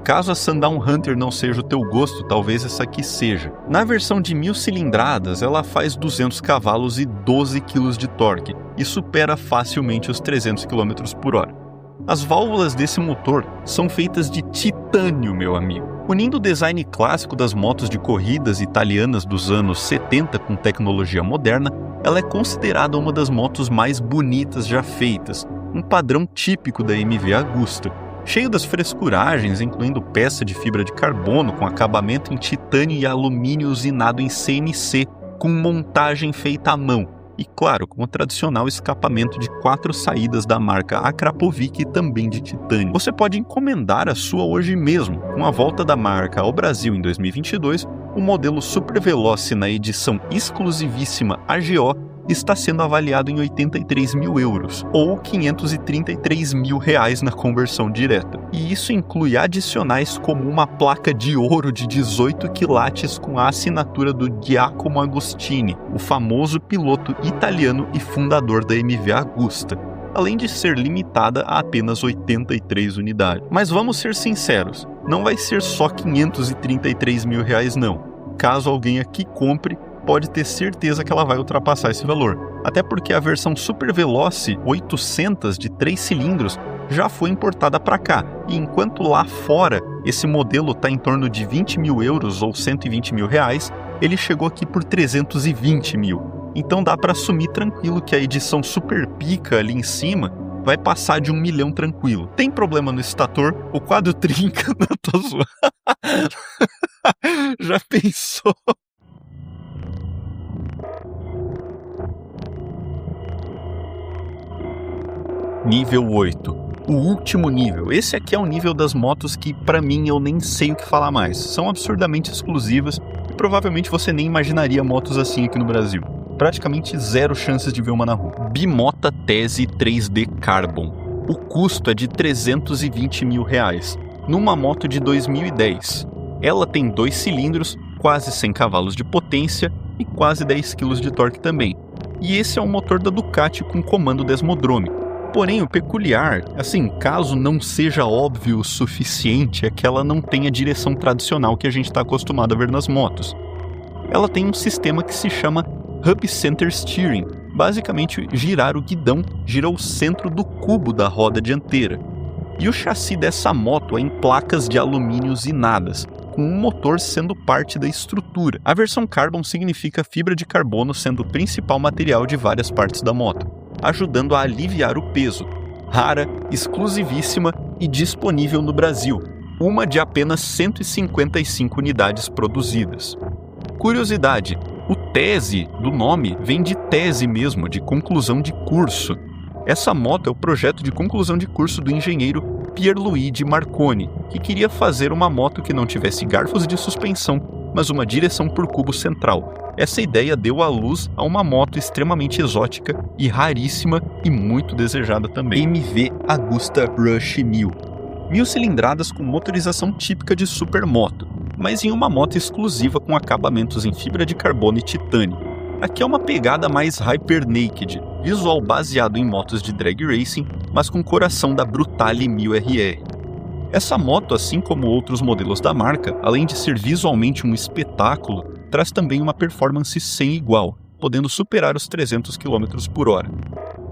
[SPEAKER 1] Caso a Sundown Hunter não seja o teu gosto, talvez essa aqui seja. Na versão de 1000 cilindradas, ela faz 200 cavalos e 12 kg de torque, e supera facilmente os 300 km por hora. As válvulas desse motor são feitas de titânio, meu amigo. Unindo o design clássico das motos de corridas italianas dos anos 70 com tecnologia moderna, ela é considerada uma das motos mais bonitas já feitas, um padrão típico da MV Agusta. Cheio das frescuragens, incluindo peça de fibra de carbono com acabamento em titânio e alumínio usinado em CNC, com montagem feita à mão. E claro, com o tradicional escapamento de 4 saídas da marca Akrapovic também de titânio. Você pode encomendar a sua hoje mesmo. Com a volta da marca ao Brasil em 2022, o modelo Super Veloce na edição exclusivíssima AGO está sendo avaliado em 83 mil euros, ou 533 mil reais na conversão direta. E isso inclui adicionais como uma placa de ouro de 18 quilates com a assinatura do Giacomo Agostini, o famoso piloto italiano e fundador da MV Agusta, além de ser limitada a apenas 83 unidades. Mas vamos ser sinceros, não vai ser só 533 mil reais não. Caso alguém aqui compre, pode ter certeza que ela vai ultrapassar esse valor. Até porque a versão Super Veloce 800 de 3 cilindros já foi importada para cá. E enquanto lá fora esse modelo está em torno de 20 mil euros ou 120 mil reais, ele chegou aqui por 320 mil. Então dá para assumir tranquilo que a edição Super Pica ali em cima vai passar de 1 milhão tranquilo. Tem problema no estator, o quadro trinca, não tô zoando. Já pensou? Nível 8. O último nível. Esse aqui é o nível das motos que, pra mim, eu nem sei o que falar mais. São absurdamente exclusivas e provavelmente você nem imaginaria motos assim aqui no Brasil. Praticamente zero chances de ver uma na rua. Bimota Tese 3D Carbon. O custo é de 320 mil reais, numa moto de 2010. Ela tem 2 cilindros, quase 100 cavalos de potência e quase 10 kg de torque também. E esse é um motor da Ducati com comando desmodrômico. Porém, o peculiar, assim, caso não seja óbvio o suficiente, é que ela não tem a direção tradicional que a gente está acostumado a ver nas motos. Ela tem um sistema que se chama Hub Center Steering. Basicamente, girar o guidão gira o centro do cubo da roda dianteira. E o chassi dessa moto é em placas de alumínio usinadas, com um motor sendo parte da estrutura. A versão Carbon significa fibra de carbono sendo o principal material de várias partes da moto, ajudando a aliviar o peso. Rara, exclusivíssima e disponível no Brasil, uma de apenas 155 unidades produzidas. Curiosidade, o tese do nome vem de tese mesmo, de conclusão de curso. Essa moto é o projeto de conclusão de curso do engenheiro Pierluigi Marconi, que queria fazer uma moto que não tivesse garfos de suspensão, mas uma direção por cubo central. Essa ideia deu à luz a uma moto extremamente exótica e raríssima e muito desejada também. MV Agusta Rush 1000. 1000 cilindradas com motorização típica de supermoto, mas em uma moto exclusiva com acabamentos em fibra de carbono e titânio. Aqui é uma pegada mais Hyper Naked, visual baseado em motos de drag racing, mas com coração da Brutale 1000RR. Essa moto, assim como outros modelos da marca, além de ser visualmente um espetáculo, traz também uma performance sem igual, podendo superar os 300 km por hora.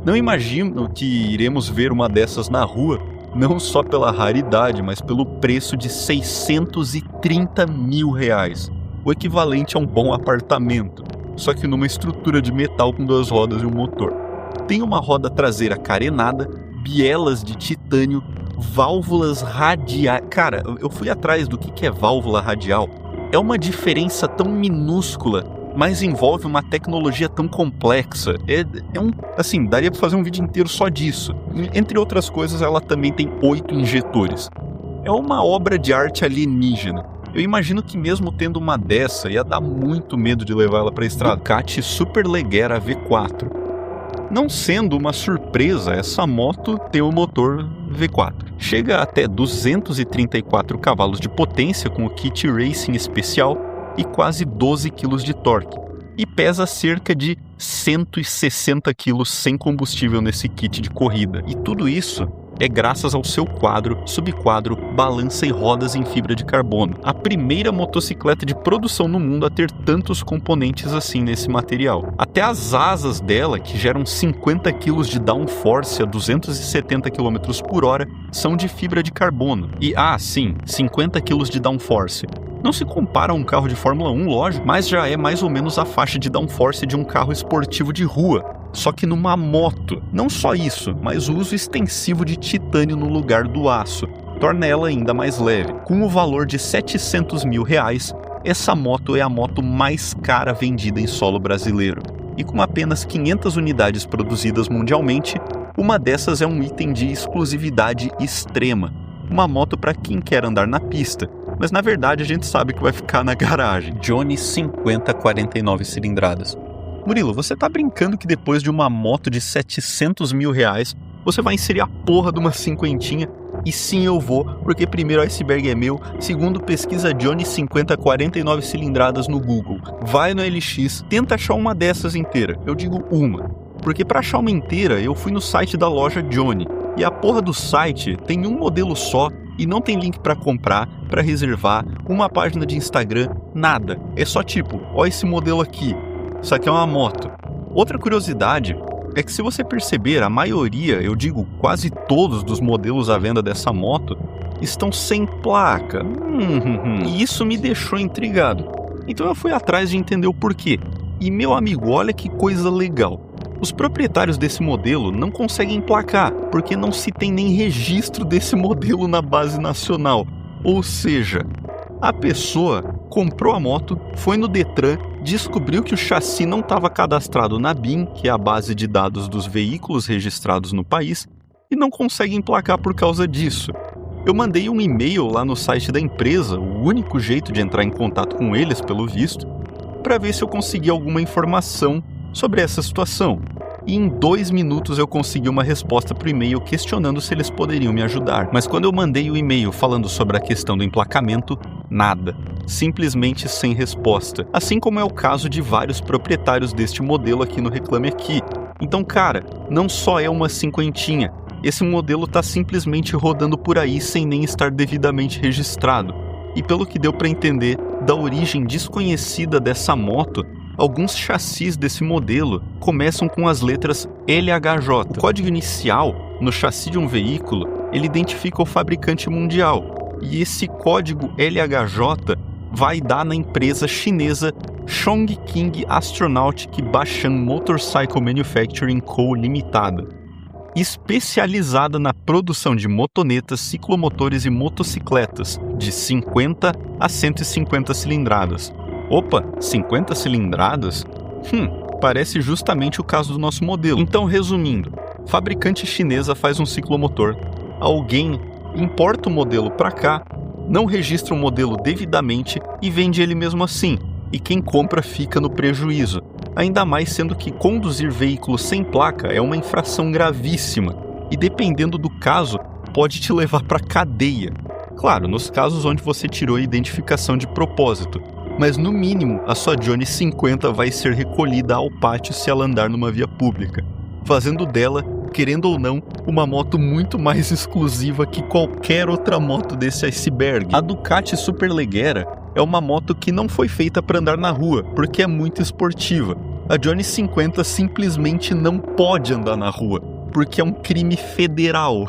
[SPEAKER 1] Não imagino que iremos ver uma dessas na rua, não só pela raridade, mas pelo preço de 630 mil reais, o equivalente a um bom apartamento, só que numa estrutura de metal com 2 rodas e um motor. Tem uma roda traseira carenada, bielas de titânio, válvulas radiais. Cara, eu fui atrás do que é válvula radial. É uma diferença tão minúscula, mas envolve uma tecnologia tão complexa. Assim, daria para fazer um vídeo inteiro só disso. Entre outras coisas, ela também tem 8 injetores. É uma obra de arte alienígena. Eu imagino que mesmo tendo uma dessa, ia dar muito medo de levar ela pra estrada. Ducati Superleggera V4. Não sendo uma surpresa, essa moto tem o motor V4. Chega até 234 cavalos de potência com o kit Racing especial e quase 12 kg de torque. E pesa cerca de 160 kg sem combustível nesse kit de corrida. E tudo isso é graças ao seu quadro, subquadro, balança e rodas em fibra de carbono. A primeira motocicleta de produção no mundo a ter tantos componentes assim nesse material. Até as asas dela, que geram 50 kg de downforce a 270 km por hora, são de fibra de carbono. E, sim, 50 kg de downforce. Não se compara a um carro de Fórmula 1, lógico, mas já é mais ou menos a faixa de downforce de um carro esportivo de rua. Só que numa moto. Não só isso, mas o uso extensivo de titânio no lugar do aço torna ela ainda mais leve. Com o valor de R$700 mil, essa moto é a moto mais cara vendida em solo brasileiro. E com apenas 500 unidades produzidas mundialmente, uma dessas é um item de exclusividade extrema. Uma moto para quem quer andar na pista, mas na verdade a gente sabe que vai ficar na garagem. Johnny 50 49 cilindradas. Murilo, você tá brincando que depois de uma moto de R$700 mil, você vai inserir a porra de uma cinquentinha? E sim, eu vou, porque primeiro o iceberg é meu, segundo pesquisa Johnny 50 49 cilindradas no Google. Vai no LX, tenta achar uma dessas inteira, eu digo uma. Porque pra achar uma inteira, eu fui no site da loja Johnny. E a porra do site tem um modelo só e não tem link pra comprar, pra reservar, uma página de Instagram, nada. É só tipo, ó esse modelo aqui. Isso aqui é uma moto. Outra curiosidade é que se você perceber, a maioria, eu digo quase todos dos modelos à venda dessa moto, estão sem placa. E isso me deixou intrigado. Então eu fui atrás de entender o porquê. E meu amigo, olha que coisa legal. Os proprietários desse modelo não conseguem emplacar, porque não se tem nem registro desse modelo na base nacional. Ou seja, a pessoa comprou a moto, foi no Detran, descobriu que o chassi não estava cadastrado na BIM, que é a base de dados dos veículos registrados no país, e não consegue emplacar por causa disso. Eu mandei um e-mail lá no site da empresa, o único jeito de entrar em contato com eles, pelo visto, para ver se eu conseguia alguma informação sobre essa situação. E em 2 minutos eu consegui uma resposta para o e-mail questionando se eles poderiam me ajudar. Mas quando eu mandei o e-mail falando sobre a questão do emplacamento, nada. Simplesmente sem resposta. Assim como é o caso de vários proprietários deste modelo aqui no Reclame Aqui. Então, cara, não só é uma cinquentinha. Esse modelo está simplesmente rodando por aí sem nem estar devidamente registrado. E pelo que deu para entender da origem desconhecida dessa moto, alguns chassis desse modelo começam com as letras LHJ. O código inicial no chassi de um veículo, ele identifica o fabricante mundial. E esse código LHJ vai dar na empresa chinesa Chongqing Astronautic Bashan Motorcycle Manufacturing Co. Limitada, especializada na produção de motonetas, ciclomotores e motocicletas de 50 a 150 cilindradas. Opa, 50 cilindradas? Parece justamente o caso do nosso modelo. Então, resumindo, fabricante chinesa faz um ciclomotor, alguém importa o modelo para cá, não registra o modelo devidamente e vende ele mesmo assim, e quem compra fica no prejuízo. Ainda mais sendo que conduzir veículos sem placa é uma infração gravíssima, e dependendo do caso, pode te levar para cadeia. Claro, nos casos onde você tirou a identificação de propósito. Mas no mínimo, a sua Johnny 50 vai ser recolhida ao pátio se ela andar numa via pública, fazendo dela, querendo ou não, uma moto muito mais exclusiva que qualquer outra moto desse iceberg. A Ducati Superleggera é uma moto que não foi feita para andar na rua, porque é muito esportiva. A Johnny 50 simplesmente não pode andar na rua, porque é um crime federal.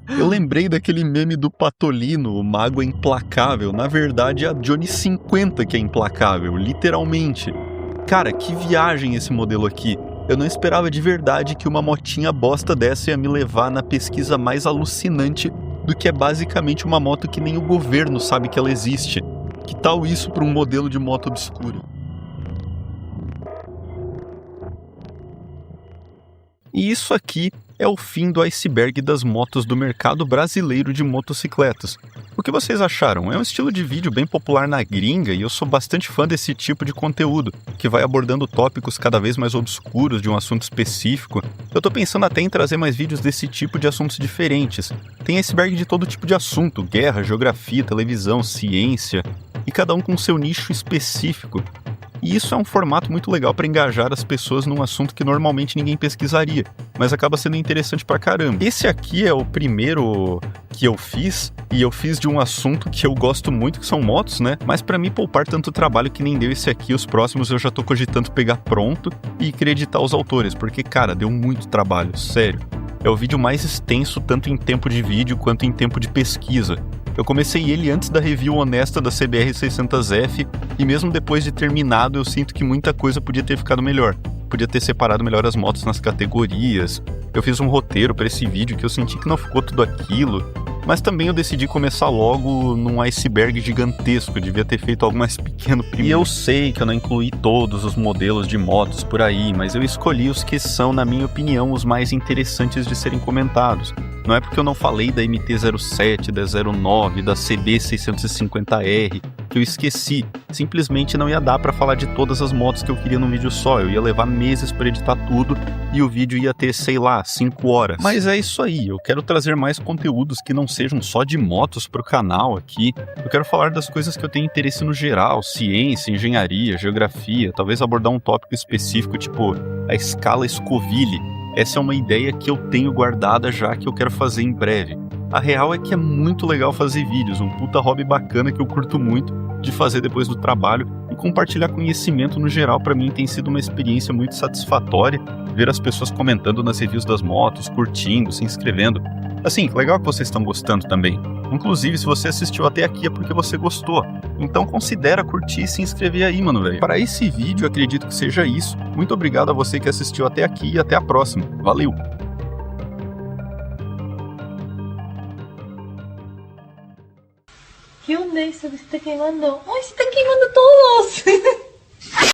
[SPEAKER 1] Eu lembrei daquele meme do Patolino, o mago é implacável. Na verdade, é a Johnny 50 que é implacável, literalmente. Cara, que viagem esse modelo aqui. Eu não esperava de verdade que uma motinha bosta dessa ia me levar na pesquisa mais alucinante do que é basicamente uma moto que nem o governo sabe que ela existe. Que tal isso para um modelo de moto obscura? E isso aqui é o fim do iceberg das motos do mercado brasileiro de motocicletas. O que vocês acharam? É um estilo de vídeo bem popular na gringa e eu sou bastante fã desse tipo de conteúdo, que vai abordando tópicos cada vez mais obscuros de um assunto específico. Eu tô pensando até em trazer mais vídeos desse tipo de assuntos diferentes. Tem iceberg de todo tipo de assunto, guerra, geografia, televisão, ciência, e cada um com seu nicho específico. E isso é um formato muito legal para engajar as pessoas num assunto que normalmente ninguém pesquisaria, mas acaba sendo interessante pra caramba. Esse aqui é o primeiro que eu fiz, e eu fiz de um assunto que eu gosto muito, que são motos, né? Mas pra me poupar tanto trabalho que nem deu esse aqui, os próximos eu já tô cogitando pegar pronto e acreditar os autores, porque, cara, deu muito trabalho, sério. É o vídeo mais extenso tanto em tempo de vídeo quanto em tempo de pesquisa. Eu comecei ele antes da review honesta da CBR 600F e mesmo depois de terminado eu sinto que muita coisa podia ter ficado melhor. Podia ter separado melhor as motos nas categorias. Eu fiz um roteiro para esse vídeo que eu senti que não ficou tudo aquilo. Mas também eu decidi começar logo num iceberg gigantesco, devia ter feito algo mais pequeno primeiro. E eu sei que eu não incluí todos os modelos de motos por aí, mas eu escolhi os que são, na minha opinião, os mais interessantes de serem comentados. Não é porque eu não falei da MT-07, da 09, da CB650R, que eu esqueci. Simplesmente não ia dar pra falar de todas as motos que eu queria num vídeo só. Eu ia levar meses pra editar tudo e o vídeo ia ter, sei lá, 5 horas. Mas é isso aí, eu quero trazer mais conteúdos que não sejam só de motos pro canal aqui. Eu quero falar das coisas que eu tenho interesse no geral, ciência, engenharia, geografia, talvez abordar um tópico específico tipo a escala Scoville. Essa é uma ideia que eu tenho guardada já que eu quero fazer em breve. A real é que é muito legal fazer vídeos, um puta hobby bacana que eu curto muito de fazer depois do trabalho, e compartilhar conhecimento no geral pra mim tem sido uma experiência muito satisfatória, ver as pessoas comentando nas reviews das motos, curtindo, se inscrevendo. Assim, legal que vocês estão gostando também. Inclusive, se você assistiu até aqui é porque você gostou. Então considera curtir e se inscrever aí, mano, velho. Para esse vídeo, acredito que seja isso. Muito obrigado a você que assistiu até aqui e até a próxima. Valeu!
[SPEAKER 4] ¿Qué onda eso que se está quemando? ¡Ay, se están quemando todos!